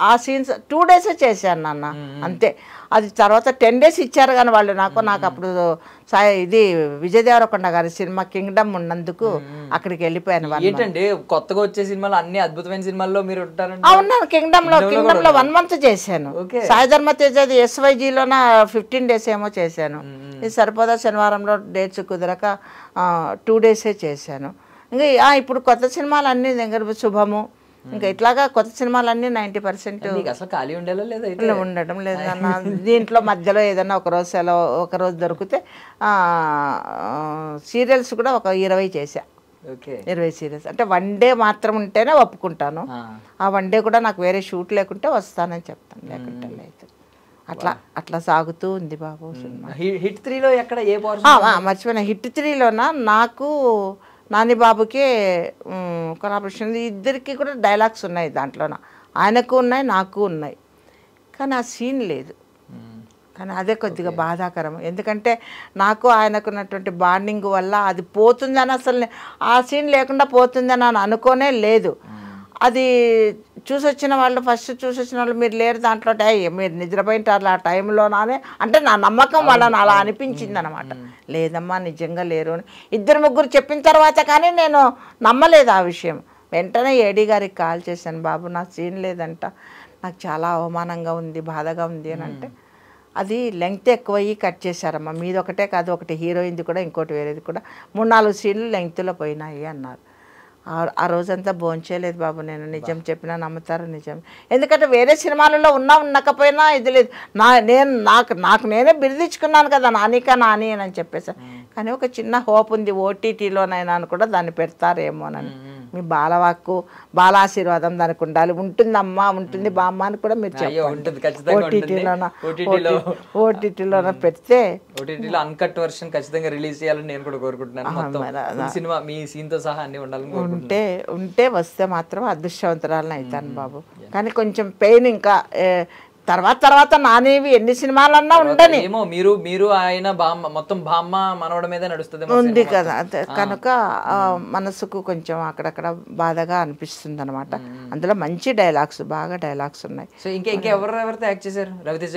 [SPEAKER 3] ఆ సీన్స్ 2 days చేశాను నాన్న అంతే. అది తర్వాత 10 days ఇచ్చారు కానీ వాళ్ళు నాకు అప్పుడు ఇది విజయ్ దేవరకొండ గారి సినిమా కింగ్డమ్ ఉన్నందుకు అక్కడికి వెళ్ళిపోయాను.
[SPEAKER 2] ఏంటంటే కొత్తగా వచ్చే సినిమాలు అన్ని అద్భుతమైన సినిమాల్లో మీరు ఉంటారండి?
[SPEAKER 3] అవునాను, కింగ్డమ్ లో 1 month చేశాను. సాయి ధర్మ తేజది SYGలోన 15 days ఏమో చేశాను. ఇది సరిపోదా శనివారంలో డేట్స్ కుదరక 2 days చేశాను. ఇంకా ఇప్పుడు కొత్త సినిమాలు అన్ని దగ్గర శుభము, ఇంకా ఇట్లాగా కొత్త సినిమాలన్నీ 90%
[SPEAKER 2] అసలు ఖాళీ ఉండేలా లేదా?
[SPEAKER 3] ఉండటం లేదన్న. దీంట్లో మధ్యలో ఏదన్నా ఒకరోజు సెలవు ఒకరోజు దొరికితే సీరియల్స్ కూడా ఒక 20 చేశా. 20 సీరియల్స్ అంటే 1 day మాత్రం ఉంటేనే ఒప్పుకుంటాను. ఆ 1 day కూడా నాకు వేరే షూట్ లేకుంటే వస్తానని చెప్తాను, లేకుంటే లేదు. అట్లా సాగుతూ ఉంది బాబు సినిమా.
[SPEAKER 2] హిట్ 3లో ఎక్కడ ఏ పోర్షన్
[SPEAKER 3] మర్చిపోయినా? హిట్ 3లోన నాకు నాని బాబుకే కొలాబరేషన్, ఇద్దరికి కూడా డైలాగ్స్ ఉన్నాయి దాంట్లోన, ఆయనకు ఉన్నాయి నాకు ఉన్నాయి, కానీ ఆ సీన్ లేదు. కానీ అదే కొద్దిగా బాధాకరం, ఎందుకంటే నాకు ఆయనకున్నటువంటి బాండింగ్ వల్ల అది పోతుందని అసలు ఆ సీన్ లేకుండా పోతుందని అనుకోనే లేదు. అది చూసొచ్చిన వాళ్ళు ఫస్ట్ చూసొచ్చిన వాళ్ళు మీరు లేరు దాంట్లో, మీరు నిద్రపోయింటారు ఆ టైంలోనే అంటే నా నమ్మకం వాళ్ళని అలా అనిపించింది అనమాట. లేదమ్మా నిజంగా లేరు అని 2-3 చెప్పిన తర్వాత కానీ నేను నమ్మలేదు ఆ విషయం. వెంటనే ఏడీ గారికి కాల్ చేశాను, బాబు నా సీన్ లేదంట, నాకు చాలా అవమానంగా ఉంది, బాధగా ఉంది అని అంటే, అది లెంగ్త్ ఎక్కువయ్యి కట్ చేశారమ్మా, మీది ఒకటే కాదు, ఒకటి హీరోయిన్ది కూడా ఇంకోటి వేరేది కూడా 3-4 సీన్లు లెంగ్త్లో పోయినాయి అన్నారు. ఆ రోజంతా భోంచేయలేదు బాబు నేను, నిజం చెప్పినా నమ్ముతారు నిజం. ఎందుకంటే వేరే సినిమాలలో ఉండకపోయినా ఇది లేదు, నాకు నేనే బిరుదిచ్చుకున్నాను కదా నాని అని చెప్పేసి. కానీ ఒక చిన్న హోప్ ఉంది ఓటీటీలోనైనా కూడా దాన్ని పెడతారేమోనని. మీ బాలవాక్కు బాలాశీర్వాదం దానికి ఉండాలి, ఉంటుందమ్మా ఉంటుంది బామ్మ అని కూడా మీరు చెప్పండి. ఓటీటీలోన పెడితే
[SPEAKER 2] అన్కట్ వర్షన్ ఖచ్చితంగా రిలీజ్ చేయాలని నేను కూడా కోరుకుంటున్నాను. సినిమా మీ సీన్ తో సహా అన్ని ఉండాలని
[SPEAKER 3] ఉంటే వస్తే మాత్రం అదృష్టవంతురాలని అవుతాను బాబు. కానీ కొంచెం పెయిన్ ఇంకా తర్వాత నానేవి ఎన్ని సినిమాలన్నా ఉండని
[SPEAKER 2] మీరు ఆయన మొత్తం బామ్మ మనవడ మీద నడుస్తుంది
[SPEAKER 3] ఉంది కదా, కనుక మనసుకు కొంచెం అక్కడక్కడ బాధగా అనిపిస్తుంది అనమాట. అందులో మంచి డైలాగ్స్, బాగా డైలాగ్స్ ఉన్నాయి.
[SPEAKER 2] సో ఇంకా ఎవరితో యాక్ట్ చేశారు? రవితేజ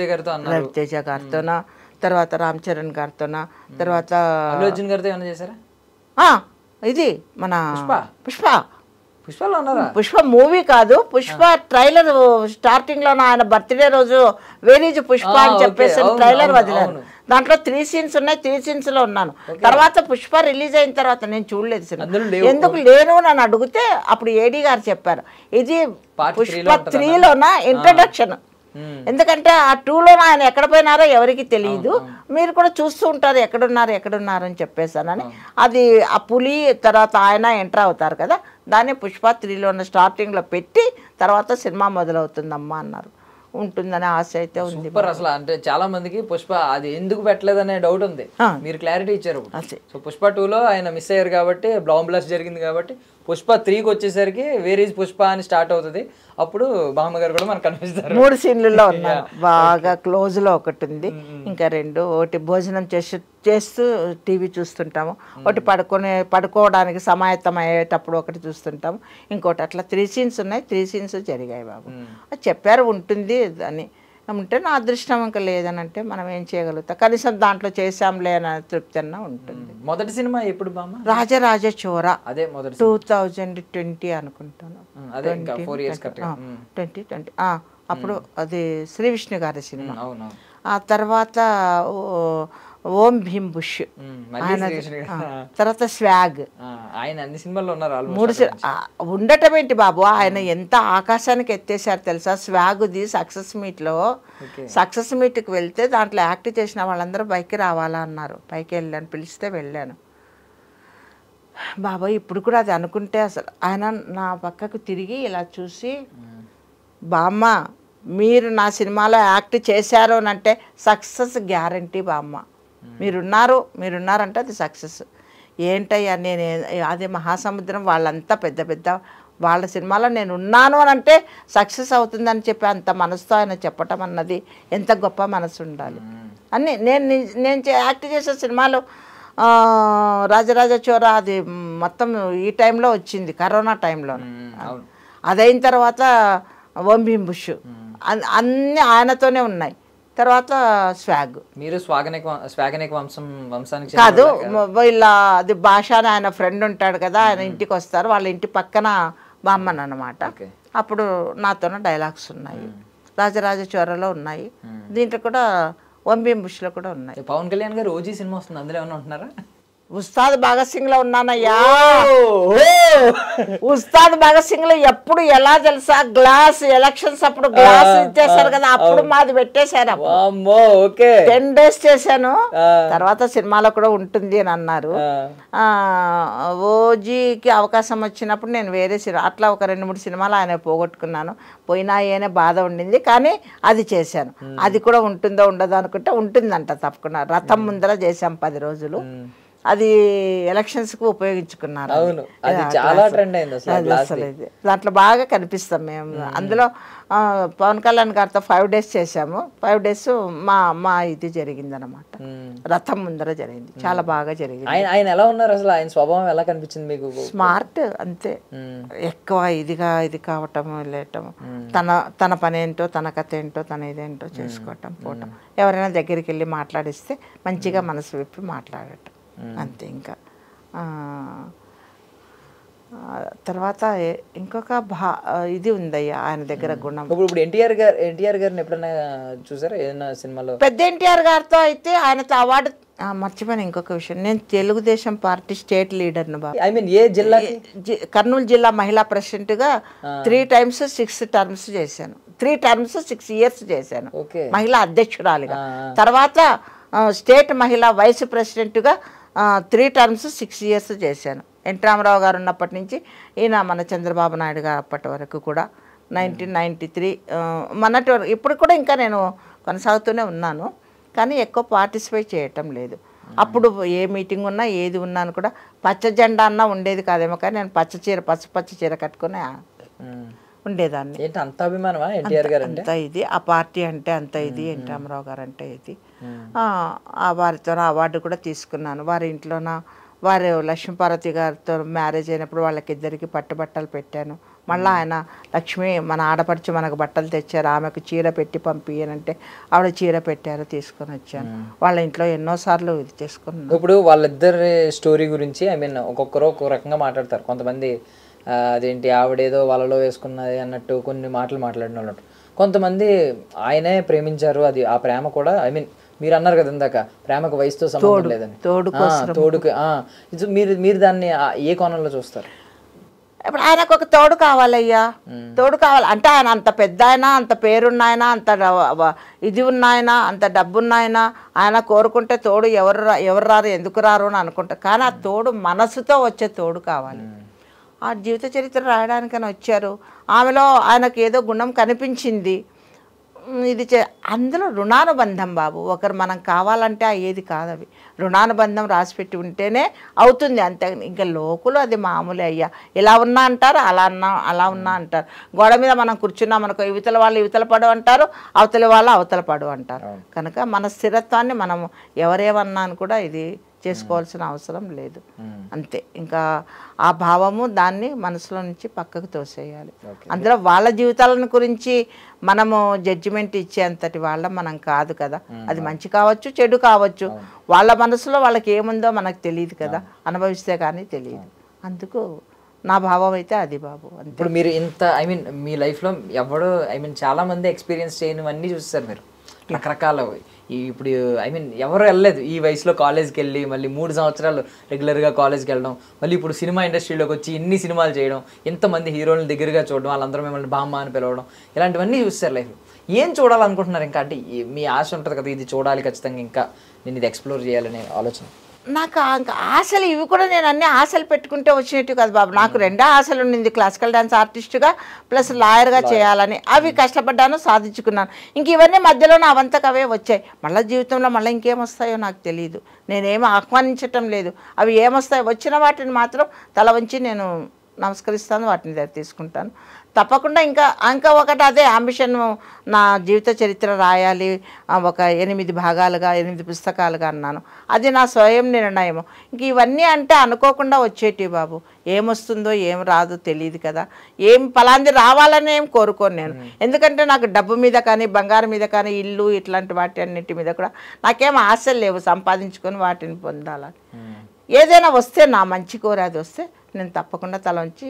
[SPEAKER 2] గారితోన,
[SPEAKER 3] తర్వాత రామ్ చరణ్ గారితోన, తర్వాత
[SPEAKER 2] అల్లు అర్జున్ గారితో ఏమైనా చేశారా?
[SPEAKER 3] ఇది మన
[SPEAKER 2] పుష్పలో ఉన్నారా?
[SPEAKER 3] పుష్ప మూవీ కాదు, పుష్ప ట్రైలర్ స్టార్టింగ్ లో ఆయన బర్త్డే రోజు వేరీజ్ పుష్ప అని చెప్పేసి ట్రైలర్ వదిలాను. దాంట్లో 3 scenes ఉన్నాయి, 3 scenes లో ఉన్నాను. తర్వాత పుష్ప రిలీజ్ అయిన తర్వాత నేను చూడలేదు సినిమా, ఎందుకు లేను నన్ను అడిగితే అప్పుడు ఏడీ గారు చెప్పారు, ఇది పుష్ప 3లోన ఇంట్రడక్షన్. ఎందుకంటే ఆ 2లో ఆయన ఎక్కడ పోయినారో ఎవరికి తెలియదు, మీరు కూడా చూస్తూ ఉంటారు ఎక్కడున్నారు అని చెప్పేసానని. అది ఆ పులి తర్వాత ఆయన ఎంటర్ అవుతారు కదా, దాన్ని పుష్ప 3లో స్టార్టింగ్లో పెట్టి తర్వాత సినిమా మొదలవుతుందమ్మా అన్నారు. ఉంటుందనే ఆశ అయితే ఉంది.
[SPEAKER 2] అసలు అంటే చాలా మందికి పుష్ప అది ఎందుకు పెట్టలేదనే డౌట్ ఉంది, మీరు క్లారిటీ ఇచ్చారు. సో పుష్ప 2లో ఆయన మిస్ అయ్యారు కాబట్టి, బాంబ్ బ్లాస్ట్ జరిగింది కాబట్టి, పుష్ప 3కి వచ్చేసరికి వేర్ ఈజ్ పుష్ప అని స్టార్ట్ అవుతుంది. అప్పుడు బామ్మ గారు కూడా మనకు కనిపిస్తారు.
[SPEAKER 3] 3 సీన్లలో ఉన్నారు, బాగా క్లోజ్ లో ఒకటి ఉంది, ఇంకా 2 ఒకటి భోజనం చేస్తూ టీవీ చూస్తుంటాము, ఒకటి పడుకోవడానికి సమాయత్తం అయ్యేటప్పుడు ఒకటి చూస్తుంటాము, ఇంకోటి అట్లా 3 scenes ఉన్నాయి. 3 scenes జరిగాయి బాబు. అది చెప్పారు ఉంటుంది అని ఉంటే నా అదృష్టం ఇంకా లేదని అంటే మనం ఏం చేయగలుగుతాం, కనీసం దాంట్లో చేసాంలే అని తృప్తి అన్న ఉంటుంది.
[SPEAKER 2] మొదటి సినిమా ఎప్పుడు బామ్మ?
[SPEAKER 3] రాజరాజ చోర,
[SPEAKER 2] అదే మొదటి
[SPEAKER 3] 2020 అనుకుంటాను, 2020 అప్పుడు అది శ్రీ విష్ణు గారి సినిమా. ఆ తర్వాత ఓం భీమ్ బుష్, తర్వాత స్వాగ్,
[SPEAKER 2] ఆయన అన్ని సినిమాల్లో ఉన్నారు.
[SPEAKER 3] 3 ఉండటం ఏంటి బాబు, ఆయన ఎంత ఆకాశానికి ఎత్తేసారు తెలుసా. స్వాగ్ది సక్సెస్ మీట్కి వెళ్తే దాంట్లో యాక్ట్ చేసిన వాళ్ళందరూ పైకి రావాలా అన్నారు, పైకి వెళ్ళాను, పిలిస్తే వెళ్ళాను. బాబాయ్ ఇప్పుడు కూడా అది అనుకుంటే అసలు ఆయన నా పక్కకు తిరిగి ఇలా చూసి, బామ్మ మీరు నా సినిమాలో యాక్ట్ చేశారు అని అంటే సక్సెస్ గ్యారంటీ బామ్మ, మీరున్నారంటే అది సక్సెస్. ఏంటయ్యా నేను అదే మహాసముద్రం వాళ్ళంతా పెద్ద వాళ్ళ సినిమాలో నేను ఉన్నాను అని అంటే సక్సెస్ అవుతుందని చెప్పి అంత మనసుతో ఆయన చెప్పటం అన్నది ఎంత గొప్ప మనసు ఉండాలి అని నేను యాక్ట్ చేసే సినిమాలు రాజరాజ చోర అది మొత్తం ఈ టైంలో వచ్చింది, కరోనా టైంలో. అదైన తర్వాత ఓం భీమ్ బుష్ అన్నీ ఆయనతోనే ఉన్నాయి. తర్వాత స్వాగ్.
[SPEAKER 2] మీరు స్వాగనిక వంశానికి
[SPEAKER 3] కాదు, వీళ్ళ అది భాష అని ఆయన ఫ్రెండ్ ఉంటాడు కదా, ఆయన ఇంటికి వస్తారు, వాళ్ళ ఇంటి పక్కన బామ్మన్ అనమాట. అప్పుడు నాతోనే డైలాగ్స్ ఉన్నాయి, రాజరాజ చోరలో ఉన్నాయి, దీంట్లో కూడా ఓం భీమ్ బుష్లో కూడా ఉన్నాయి.
[SPEAKER 2] పవన్ కళ్యాణ్ గారు ఓజీ సినిమా వస్తుంది, అందులో ఏమన్నా ఉంటున్నారా?
[SPEAKER 3] ఉస్తాద్ భగత్ సింగ్ లో ఉన్నానయ్యా. ఉస్తాద్ భగత్ సింగ్ లో ఎప్పుడు ఎలా తెలుసా, గ్లాస్ ఎలక్షన్స్ అప్పుడు గ్లాస్ ఇచ్చేసారు కదా, అప్పుడు మాది పెట్టేశారు. 10 days చేశాను, తర్వాత సినిమాలో కూడా ఉంటుంది అని అన్నారు. ఓజీకి అవకాశం వచ్చినప్పుడు నేను వేరే సినిమా అట్లా ఒక 2-3 సినిమాలు ఆయన పోగొట్టుకున్నాను, పోయినాయనే బాధ ఉండింది. కానీ అది చేశాను, అది కూడా ఉంటుందో ఉండదో అనుకుంటే ఉంటుందంట తప్పకుండా. రథం ముందర చేశాం 10 రోజులు, అది ఎలక్షన్స్కి ఉపయోగించుకున్నారు. దాంట్లో బాగా కనిపిస్తాం మేము. అందులో పవన్ కళ్యాణ్ గారితో 5 days చేశాము. 5 days మా ఇది జరిగిందనమాట, రథం ముందర జరిగింది, చాలా బాగా జరిగింది.
[SPEAKER 2] ఆయన ఎలా ఉన్నారు అసలు, ఆయన స్వభావం ఎలా కనిపించింది మీకు?
[SPEAKER 3] స్మార్ట్ అంతే, ఎక్కువ ఇది కావటం లేటం, తన పని ఏంటో, తన కథ ఏంటో, తన ఇదేంటో చేసుకోవటం పోవటం, ఎవరైనా దగ్గరికి వెళ్ళి మాట్లాడిస్తే మంచిగా మనసు విప్పి మాట్లాడటం అంతే. ఇంకా తర్వాత ఇంకొక ఇది ఉందయ్యా ఆయన దగ్గర గుణం.
[SPEAKER 2] ఇప్పుడు ఎన్టీఆర్ గారిని ఎప్పుడైనా చూసారా ఏదైనా సినిమాలో?
[SPEAKER 3] పెద్ద ఎన్టీఆర్ గారితో అయితే ఆయనతో అవార్డు మర్చిపోయిన ఇంకొక విషయం, నేను తెలుగుదేశం పార్టీ స్టేట్ లీడర్ను బాబు.
[SPEAKER 2] ఐ మీన్ ఏ జిల్లా?
[SPEAKER 3] కర్నూలు జిల్లా మహిళా ప్రెసిడెంట్గా 3 times 6 terms చేశాను. 3 terms 6 years చేశాను మహిళా అధ్యక్షురాలిగా. తర్వాత స్టేట్ మహిళా వైస్ ప్రెసిడెంట్గా 3 terms 6 years చేశాను. ఎన్ రామారావు గారు ఉన్నప్పటి నుంచి ఈయన మన చంద్రబాబు నాయుడు గారు అప్పటి వరకు కూడా 1993 మొన్నటి వరకు ఇప్పుడు కూడా ఇంకా నేను కొనసాగుతూనే ఉన్నాను, కానీ ఎక్కువ పార్టిసిపేట్ చేయటం లేదు. అప్పుడు ఏ మీటింగ్ ఉన్నా ఏది ఉన్నాను కూడా పచ్చ జెండా అన్నా ఉండేది కాదేమో, కానీ నేను పచ్చ చీర కట్టుకుని ఉండేదాన్ని.
[SPEAKER 2] అంత అభిమానమా ఎన్టీఆర్ గారు అంటే?
[SPEAKER 3] అంత ఇది, ఆ పార్టీ అంటే అంత ఇది, ఎన్ రామారావు గారు అంటే ఇది. వారితో అవార్డు కూడా తీసుకున్నాను. వారి ఇంట్లోన వారు లక్ష్మీపార్వతి గారితో మ్యారేజ్ అయినప్పుడు వాళ్ళకిద్దరికి పట్టుబట్టలు పెట్టాను. మళ్ళీ ఆయన లక్ష్మి మన ఆడపడిచి మనకు బట్టలు తెచ్చారు, ఆమెకు చీర పెట్టి పంపియనంటే ఆవిడ చీర పెట్టారు, తీసుకొని వచ్చాను. వాళ్ళ ఇంట్లో ఎన్నోసార్లు ఇది చేసుకున్నాను.
[SPEAKER 2] ఇప్పుడు వాళ్ళిద్దరి స్టోరీ గురించి ఐ మీన్ ఒక్కొక్కరు ఒక్కొక్క రకంగా మాట్లాడతారు. కొంతమంది అదేంటి ఆవిడేదో వాళ్ళలో వేసుకున్నది అన్నట్టు కొన్ని మాటలు మాట్లాడిన వాళ్ళు, కొంతమంది ఆయనే ప్రేమించారు, అది ఆ ప్రేమ కూడా ఐ మీన్ మీరు అన్నారు కదా ఇందాక ప్రేమకు వయసుతో సంబంధం లేదని, తోడుకు మీరు దాన్ని ఏ కోణంలో చూస్తారు?
[SPEAKER 3] ఇప్పుడు ఆయనకు ఒక తోడు కావాలయ్యా, తోడు కావాలి అంటే ఆయన అంత పెద్ద ఆయన, అంత పేరున్నాయన, అంత ఇది ఉన్నాయన, అంత డబ్బున్నాయన, ఆయన కోరుకుంటే తోడు ఎవరు రారు ఎందుకు రారు అని అనుకుంటారు. కానీ ఆ తోడు మనసుతో వచ్చే తోడు కావాలి. ఆ జీవిత చరిత్ర రాయడానికని వచ్చారు, ఆమెలో ఆయనకు ఏదో గుణం కనిపించింది, ఇది అందులో రుణానుబంధం బాబు. ఒకరు మనం కావాలంటే ఆ ఏది కాదు, అవి రుణానుబంధం రాసిపెట్టి ఉంటేనే అవుతుంది అంతే. ఇంకా లోకులు అది మామూలే అయ్యా, ఇలా ఉన్నా అంటారు, అలా ఉన్నా అంటారు. గోడ మీద మనం కూర్చున్నాం అనుకో, యువతల వాళ్ళు యువతల పడు అంటారు, అవతల వాళ్ళు అవతల పడు అంటారు. కనుక మన స్థిరత్వాన్ని మనం ఎవరేమన్నా అని కూడా ఇది చేసుకోవాల్సిన అవసరం లేదు అంతే. ఇంకా ఆ భావము దాన్ని మనసులో నుంచి పక్కకు తోసేయాలి. అందులో వాళ్ళ జీవితాలను గురించి మనము జడ్జిమెంట్ ఇచ్చేంతటి వాళ్ళం మనం కాదు కదా. అది మంచి కావచ్చు చెడు కావచ్చు, వాళ్ళ మనసులో వాళ్ళకి ఏముందో మనకు తెలియదు కదా, అనుభవిస్తే కానీ తెలియదు. అందుకు నా భావం అయితే అది బాబు.
[SPEAKER 2] ఇప్పుడు మీరు ఇంత ఐ మీన్ మీ లైఫ్లో ఎవడో ఐ మీన్ చాలామంది ఎక్స్పీరియన్స్ చేయనివన్నీ చూస్తారు మీరు, రకరకాల ఇప్పుడు ఐ మీన్ ఎవరు వెళ్ళలేదు ఈ వయసులో కాలేజ్కి వెళ్ళి మళ్ళీ 3 సంవత్సరాలు రెగ్యులర్గా కాలేజ్కి వెళ్ళడం, మళ్ళీ ఇప్పుడు సినిమా ఇండస్ట్రీలోకి వచ్చి ఇన్ని సినిమాలు చేయడం, ఎంతమంది హీరోలను దగ్గరగా చూడడం, వాళ్ళందరూ మిమ్మల్ని బామ్మ అని పిలవడం, ఇలాంటివన్నీ చూస్తారు లైఫ్లో. ఏం చూడాలనుకుంటున్నారు ఇంకా? అంటే మీ ఆశ ఉంటుంది కదా, ఇది చూడాలి ఖచ్చితంగా, ఇంకా నేను ఇది ఎక్స్ప్లోర్ చేయాలనే ఆలోచన.
[SPEAKER 3] నాకు ఆశలు ఇవి కూడా నేను అన్ని ఆశలు పెట్టుకుంటే వచ్చినట్టు కదా బాబు. నాకు 2 ఆశలు ఉండింది, క్లాసికల్ డ్యాన్స్ ఆర్టిస్ట్గా ప్లస్ లాయర్గా చేయాలని. అవి కష్టపడ్డాను, సాధించుకున్నాను. ఇంక ఇవన్నీ మధ్యలో నా వంతకు అవే వచ్చాయి. మళ్ళీ జీవితంలో మళ్ళీ ఇంకేమొస్తాయో నాకు తెలియదు, నేనేమీ ఆహ్వానించటం లేదు. అవి ఏమొస్తాయో వచ్చిన వాటిని మాత్రం తల వంచి నేను నమస్కరిస్తాను, వాటిని తీసుకుంటాను. తప్పకుండా ఇంకా ఒకటి అదే అంబిషన్, నా జీవిత చరిత్ర రాయాలి ఒక 8 భాగాలుగా 8 పుస్తకాలుగా అన్నాను. అది నా స్వయం నిర్ణయం. ఇంక ఇవన్నీ అంటే అనుకోకుండా వచ్చేటివి బాబు. ఏమొస్తుందో ఏం రాదో తెలియదు కదా. ఏం పలాంది రావాలని ఏం కోరుకోను నేను. ఎందుకంటే నాకు డబ్బు మీద కానీ బంగారం మీద కానీ ఇల్లు ఇట్లాంటి వాటి అన్నింటి మీద కూడా నాకేం ఆశలు లేవు సంపాదించుకొని వాటిని పొందాలని. ఏదైనా వస్తే నా మంచి కోరేది వస్తే నేను తప్పకుండా తల వంచి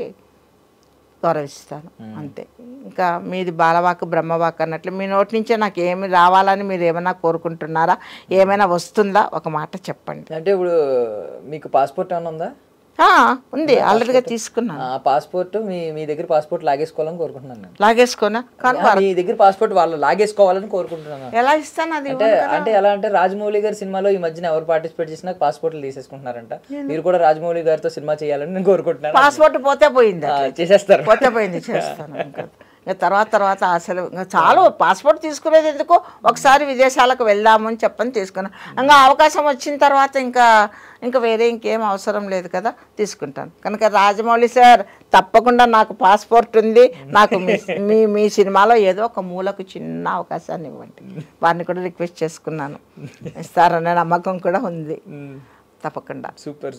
[SPEAKER 3] గౌరవిస్తాను అంతే. ఇంకా మీది బాలవాక్ బ్రహ్మవాక్ అన్నట్లు మీ నోటి నుంచే నాకు ఏమి రావాలని మీరు ఏమైనా కోరుకుంటున్నారా, ఏమైనా వస్తుందా ఒక మాట చెప్పండి.
[SPEAKER 2] అంటే ఇప్పుడు మీకు పాస్పోర్ట్ ఏమైనా ఉందా?
[SPEAKER 3] ఉంది, ఆల్రెడీగా తీసుకున్నాను.
[SPEAKER 2] ఆ పాస్పోర్ట్ మీ దగ్గర పాస్పోర్ట్ లాగేసుకోవాలని కోరుకుంటున్నాను నేను.
[SPEAKER 3] లాగేసుకోనా? కానీ
[SPEAKER 2] మీ దగ్గర పాస్పోర్ట్ వాళ్ళు లాగేసుకోవాలని కోరుకుంటున్నాను.
[SPEAKER 3] ఎలా ఇస్తాను అది?
[SPEAKER 2] అంటే ఎలా అంటే రాజమౌళి గారి సినిమాలో ఈ మధ్యన ఎవరు పార్టిసిపేట్ చేసినా పాస్పోర్ట్లు తీసేసుకుంటున్నారంట. మీరు కూడా రాజమౌళి గారితో సినిమా చేయాలని నేను కోరుకుంటున్నాను.
[SPEAKER 3] పాస్పోర్ట్ పోతే పోయింది,
[SPEAKER 2] చేసేస్తారు.
[SPEAKER 3] పోతే పోయింది, చేస్తాను. ఇంకా తర్వాత అసలు ఇంకా చాలు. పాస్పోర్ట్ తీసుకునేది ఎందుకు, ఒకసారి విదేశాలకు వెళ్దామని చెప్పని తీసుకున్నాను. ఇంకా అవకాశం వచ్చిన తర్వాత ఇంకా వేరే ఇంకేం అవసరం లేదు కదా, తీసుకుంటాను. కనుక రాజమౌళి సార్ తప్పకుండా నాకు పాస్పోర్ట్ ఉంది, నాకు మీ సినిమాలో ఏదో ఒక మూలకు చిన్న అవకాశాన్ని ఇవ్వండి. వారిని కూడా రిక్వెస్ట్ చేసుకున్నాను, ఇస్తారనే నమ్మకం కూడా ఉంది తప్పకుండా.
[SPEAKER 2] సూపర్.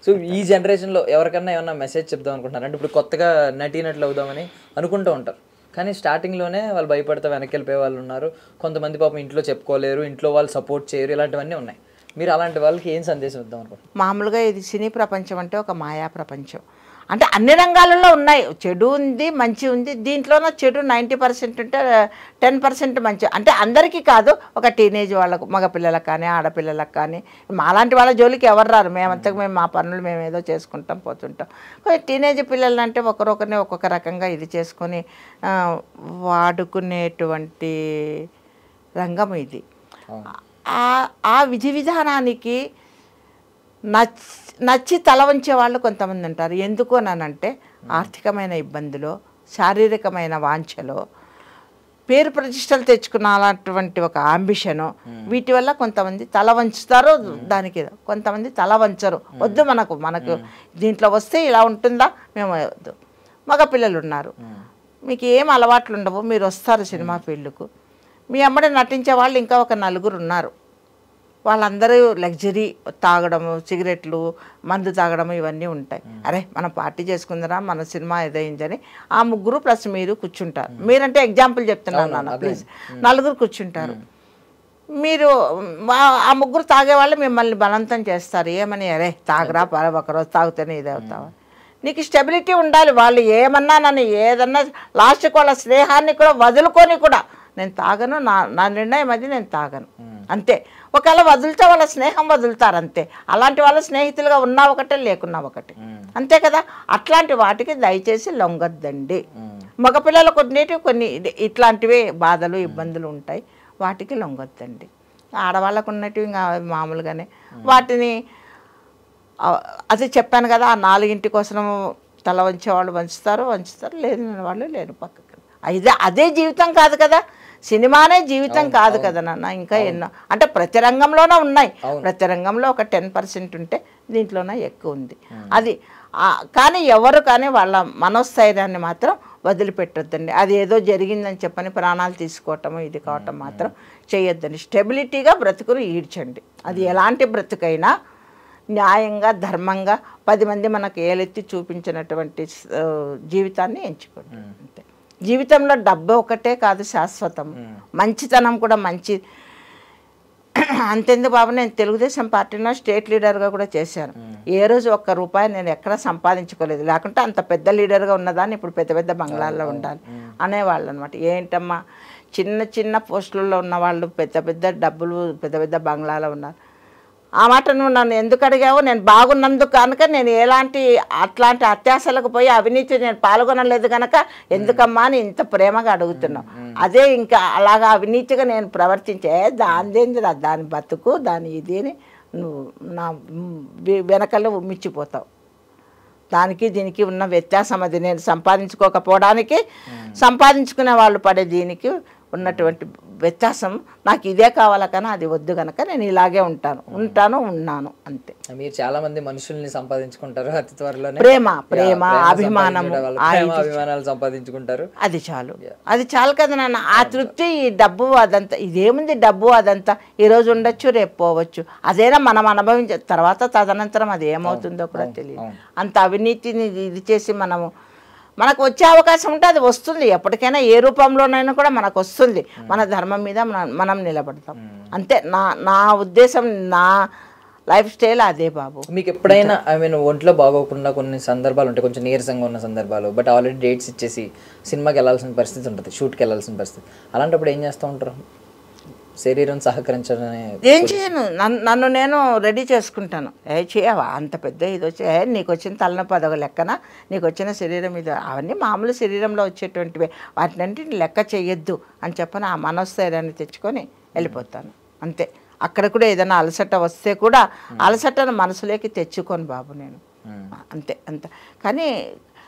[SPEAKER 2] సో ఈ జనరేషన్లో ఎవరికన్నా ఏమన్నా మెసేజ్ చెప్దాం అనుకుంటున్నారు అంటే ఇప్పుడు కొత్తగా నటీనట్లు అవుదామని అనుకుంటూ ఉంటారు, కానీ స్టార్టింగ్లోనే వాళ్ళు భయపడితే వెనక్కి వెళ్ళిపోయే వాళ్ళు ఉన్నారు. కొంతమంది పాపం ఇంట్లో చెప్పుకోలేరు, ఇంట్లో వాళ్ళు సపోర్ట్ చేయరు, ఇలాంటివన్నీ ఉన్నాయి. మీరు అలాంటి వాళ్ళకి ఏం సందేశం ఇద్దాం అనుకుంటున్నారు?
[SPEAKER 3] మామూలుగా ఇది సినీ ప్రపంచం అంటే ఒక మాయా ప్రపంచం. అంటే అన్ని రంగాలలో ఉన్నాయి, చెడు ఉంది మంచి ఉంది. దీంట్లోనే చెడు 90% ఉంటే 10% మంచి. అంటే అందరికీ కాదు, ఒక టీనేజ్ వాళ్ళకు, మగపిల్లలకు కానీ ఆడపిల్లలకు కానీ. మాలాంటి వాళ్ళ జోలికి ఎవరు రారు, మేము మా పనులు మేము ఏదో చేసుకుంటాం పోతుంటాం. టీనేజ్ పిల్లలు అంటే ఒకరొకరిని ఒక్కొక్క రకంగా ఇది చేసుకొని వాడుకునేటువంటి రంగం ఇది. ఆ విధి విధానానికి నచ్చి తల వంచే వాళ్ళు కొంతమంది ఉంటారు. ఎందుకు అనంటే ఆర్థికమైన ఇబ్బందులు, శారీరకమైన వాంఛలో, పేరు ప్రతిష్టలు తెచ్చుకున్నటువంటి ఒక అంబిషను, వీటి వల్ల కొంతమంది తల వంచుతారు. దానికి కొంతమంది తల వంచరు. వద్దు మనకు దీంట్లో వస్తే ఇలా ఉంటుందా, మేము వద్దు. మగపిల్లలు ఉన్నారు, మీకు ఏం అలవాట్లు ఉండవు, మీరు వస్తారు సినిమా ఫీల్డ్కు, మీ అమ్మడి నటించే వాళ్ళు ఇంకా ఒక 4 ఉన్నారు. వాళ్ళందరూ లగ్జరీ తాగడము, సిగరెట్లు, మందు తాగడము ఇవన్నీ ఉంటాయి. అరే మనం పార్టీ చేసుకుందరా, మన సినిమా ఏదైందని ఆ 3 ప్లస్ మీరు కూర్చుంటారు. మీరంటే ఎగ్జాంపుల్ చెప్తున్నాను నాన్న, ప్లీజ్. 4 కూర్చుంటారు. మీరు ఆ 3 తాగేవాళ్ళు మిమ్మల్ని బలవంతం చేస్తారు. ఏమని, అరే తాగరా, ఒకరోజు తాగితేనే ఇది అవుతావా. నీకు స్టెబిలిటీ ఉండాలి. వాళ్ళు ఏమన్నా నన్ను ఏదన్నా లాస్ట్కి వాళ్ళ స్నేహాన్ని కూడా వదులుకొని కూడా నేను తాగను, నా నిర్ణయం అది, నేను తాగను అంతే. ఒకవేళ వదులుతా వాళ్ళ స్నేహం వదులుతారు అంతే. అలాంటి వాళ్ళ స్నేహితులుగా ఉన్నా ఒకటే, లేకున్నా ఒకటి, అంతే కదా. అట్లాంటి వాటికి దయచేసి లొంగొద్దండి. మగపిల్లలకు కొన్ని ఇట్లాంటివే బాధలు ఇబ్బందులు ఉంటాయి, వాటికి లొంగొద్దండి. ఆడవాళ్ళకు ఉన్నటివి ఇంకా మామూలుగానే వాటిని అదే చెప్పాను కదా, ఆ 4 కోసం తల వంచేవాళ్ళు వంచుతారు, లేని వాళ్ళు లేని పక్కకు. అదే జీవితం కాదు కదా, సినిమానే జీవితం కాదు కదా నాన్న. ఇంకా ఎన్నో అంటే ప్రతి రంగంలోనే ఉన్నాయి. ప్రతి రంగంలో ఒక 10% ఉంటే దీంట్లోనే ఎక్కువ ఉంది. అది కానీ ఎవరు కానీ వాళ్ళ మనోస్థైర్యాన్ని మాత్రం వదిలిపెట్టొద్దండి. అది ఏదో జరిగిందని చెప్పని ప్రాణాలు తీసుకోవటము ఇది కావటం మాత్రం చేయొద్దండి. స్టెబిలిటీగా బ్రతుకును ఈడ్చండి. అది ఎలాంటి బ్రతుకైనా న్యాయంగా ధర్మంగా 10 మంది మనకు ఏలెత్తి చూపించినటువంటి జీవితాన్ని ఎంచుకోండి అంతే. జీవితంలో డబ్బు ఒకటే కాదు శాశ్వతం, మంచితనం కూడా మంచి. అంతెందుకు బాబు, నేను తెలుగుదేశం పార్టీలో స్టేట్ లీడర్గా కూడా చేశాను. ఏ రోజు ₹1 నేను ఎక్కడ సంపాదించుకోలేదు. లేకుంటే అంత పెద్ద లీడర్గా ఉన్నదాన్ని ఇప్పుడు పెద్ద పెద్ద బంగ్లాల్లో ఉండాలి అనేవాళ్ళు అనమాట. ఏంటమ్మా చిన్న పోస్టులలో ఉన్న వాళ్ళు పెద్ద పెద్ద డబ్బులు పెద్ద పెద్ద బంగ్లాలో ఉన్నారు. ఆ మాట నువ్వు నన్ను ఎందుకు అడిగావు? నేను బాగున్నందుకు కనుక నేను అట్లాంటి అత్యాశలకు పోయి అవినీతి నేను పాల్గొనలేదు కనుక ఎందుకమ్మా అని ఇంత ప్రేమగా అడుగుతున్నావు. అదే ఇంకా అలాగా అవినీతిగా నేను ప్రవర్తించే దానిదేందిరా, దాని బతుకు దాని ఇది అని నువ్వు నా వెనకల్లో ఉమ్మిచ్చిపోతావు. దానికి దీనికి ఉన్న వ్యత్యాసం అది. నేను సంపాదించుకోకపోవడానికి, సంపాదించుకునే వాళ్ళు పడే దీనికి ఉన్నటువంటి వ్యత్యాసం. నాకు ఇదే కావాలా కానీ అది వద్దు కనుక నేను ఇలాగే ఉన్నాను అంతే.
[SPEAKER 2] మీరు చాలా మంది మనుషుల్ని సంపాదించుకుంటారు అతి త్వరలోనే,
[SPEAKER 3] ప్రేమ అభిమానము
[SPEAKER 2] అభిమానాలు సంపాదించుకుంటారు.
[SPEAKER 3] అది చాలు కదా నాన్న. ఆ తృప్తి, ఈ డబ్బు అదంతా ఇదేముంది, డబ్బు అదంతా ఈరోజు ఉండొచ్చు రేపు పోవచ్చు. అదేనా మనం అనుభవించే తర్వాత తదనంతరం అది ఏమవుతుందో కూడా తెలియదు. అంత అవినీతిని ఇది చేసి మనకు వచ్చే అవకాశం ఉంటే అది వస్తుంది, ఎప్పటికైనా ఏ రూపంలోనైనా కూడా మనకు వస్తుంది. మన ధర్మం మీద మనం నిలబడతాం అంతే. నా ఉద్దేశం, నా లైఫ్ స్టైల్ అదే బాబు.
[SPEAKER 2] మీకు ఎప్పుడైనా ఒంట్లో బాగోకుండా కొన్ని సందర్భాలు ఉంటాయి, కొంచెం నీరసంగా ఉన్న సందర్భాలు, బట్ ఆల్రెడీ డేట్స్ ఇచ్చేసి సినిమాకి వెళ్ళాల్సిన పరిస్థితి ఉంటుంది, షూట్కి వెళ్ళాల్సిన పరిస్థితి, అలాంటప్పుడు ఏం చేస్తూ ఉంటారు? శరీరం సహకరించడమే.
[SPEAKER 3] ఏం చేయను, నన్ను నేను రెడీ చేసుకుంటాను. చేయవా అంత పెద్ద ఇది వచ్చి నీకు వచ్చిన తలనొప్పి అదొక లెక్కన, నీకు వచ్చిన శరీరం ఇది, అవన్నీ మామూలు శరీరంలో వచ్చేటువంటివే, వాటినంటే లెక్క చేయొద్దు అని చెప్పని ఆ మనోస్థైర్యాన్ని తెచ్చుకొని వెళ్ళిపోతాను అంతే. అక్కడ కూడా ఏదైనా అలసట వస్తే కూడా అలసటను మనసులోకి తెచ్చుకొని బాబు నేను అంతే. కానీ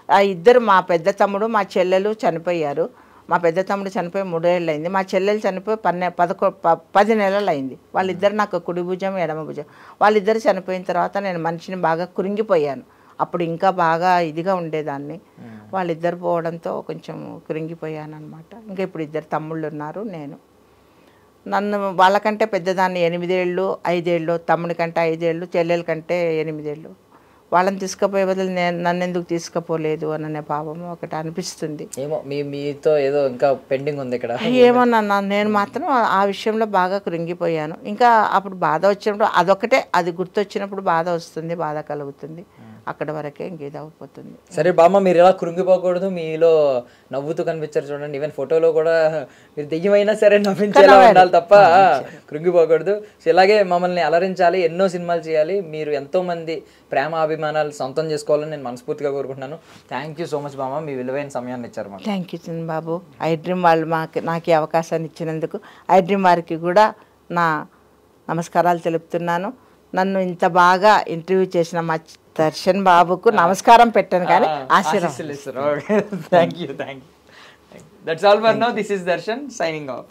[SPEAKER 3] ఆ ఇద్దరు, మా పెద్ద తమ్ముడు మా చెల్లెలు చనిపోయారు. మా పెద్ద తమ్ముడు చనిపోయి 3 ఏళ్ళు అయింది, మా చెల్లెలు చనిపోయి 10 నెలలు అయింది. వాళ్ళిద్దరు నాకు కుడి భుజం ఎడమ భుజం, వాళ్ళిద్దరు చనిపోయిన తర్వాత నేను మనిషిని బాగా కురింగిపోయాను. అప్పుడు ఇంకా బాగా ఇదిగా ఉండేదాన్ని, వాళ్ళిద్దరు పోవడంతో కొంచెం కురింగిపోయాను అనమాట. ఇంకా ఇప్పుడు 2 తమ్ముళ్ళు ఉన్నారు, నన్ను వాళ్ళకంటే పెద్దదాన్ని 8 ఏళ్ళు 5 ఏళ్ళు, తమ్ముడి కంటే 5 ఏళ్ళు, చెల్లెల కంటే 8 ఏళ్ళు. వాళ్ళని తీసుకుపోయే బదులు నన్ను ఎందుకు తీసుకుపోలేదు అనే భావం ఒకటి అనిపిస్తుంది.
[SPEAKER 2] ఏమో మీతో ఏదో ఇంకా పెండింగ్ ఉంది ఇక్కడ.
[SPEAKER 3] ఏమన్నా నేను మాత్రం ఆ విషయంలో బాగా కృంగిపోయాను. ఇంకా అప్పుడు బాధ వచ్చినప్పుడు అదొకటే, అది గుర్తొచ్చినప్పుడు బాధ వస్తుంది, బాధ కలుగుతుంది, అక్కడ వరకే ఇంక ఇది అయిపోతుంది.
[SPEAKER 2] సరే బామ్మ, మీరు ఇలా కృంగిపోకూడదు, మీలో నవ్వుతూ కనిపించారు చూడండి. ఈవెన్ ఫోటోలో కూడా మీరు దెయ్యమైనా సరే నవ్వించేలా ఉండాలి తప్ప కృంగిపోకూడదు. సో ఇలాగే మమ్మల్ని అలరించాలి, ఎన్నో సినిమాలు చేయాలి, మీరు ఎంతోమంది ప్రేమ అభిమానాలు సొంతం చేసుకోవాలని నేను మనస్ఫూర్తిగా కోరుకుంటున్నాను. థ్యాంక్ యూ సో మచ్ బామ్మ, మీ విలువైన సమయాన్ని ఇచ్చారు మాకు.
[SPEAKER 3] థ్యాంక్ యూ చిన్న బాబు. ఐ డ్రీమ్ వాళ్ళు నాకు ఈ అవకాశాన్ని ఇచ్చినందుకు ఐ డ్రీమ్ వారికి కూడా నా నమస్కారాలు తెలుపుతున్నాను. నన్ను ఇంత బాగా ఇంటర్వ్యూ చేసిన మా దర్శన్ బాబుకు నమస్కారం పెట్టాను కానీ ఆశీర్వాదాలు.
[SPEAKER 2] Thank you. That's all for now. This is Darshan signing off.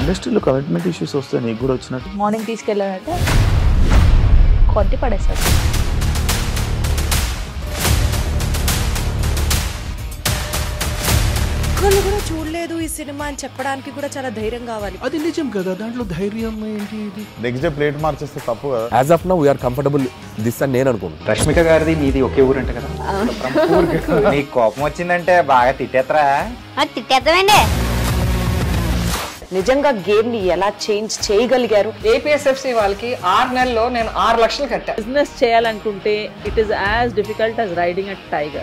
[SPEAKER 4] ఇండస్ట్రీలో కమిట్మెంట్ ఇష్యూస్ వస్తే నీకు కూడా వచ్చినట్టు?
[SPEAKER 5] మార్నింగ్ తీసుకెళ్ళాడంటే కొట్టి పడేస్తాడు.
[SPEAKER 6] ఒక్కళ్ళు కూడా చూడలేదు ఈ సినిమా అని చెప్పడానికి కూడా చాలా ధైర్యం కావాలి.
[SPEAKER 4] అది నిజం కదా, దాంట్లో ధైర్యం ఏంటి?
[SPEAKER 7] నెక్స్ట్ డే ప్లేట్ మార్చేస్తే తప్పు కదా.
[SPEAKER 8] As of now we are comfortable this అని నేను అనుకుంటున్నాను.
[SPEAKER 9] రష్మిక గారిది మీది ఒకే ఊరు అంట కదా? నీకు కోపం వచ్చిందంటే బాగా తిట్టేత్తరా?
[SPEAKER 5] తిట్టేద్దామండి.
[SPEAKER 6] నిజంగా గేమ్ ని ఎలా చేంజ్ చేయగలిగారు?
[SPEAKER 10] ఏపీఎస్ఎఫ్సి వాళ్ళకి 6 నెలల్లో నేను 6 లక్షలు కట్టా.
[SPEAKER 5] బిజినెస్ చేయాలనుకుంటే it is as difficult as riding a tiger.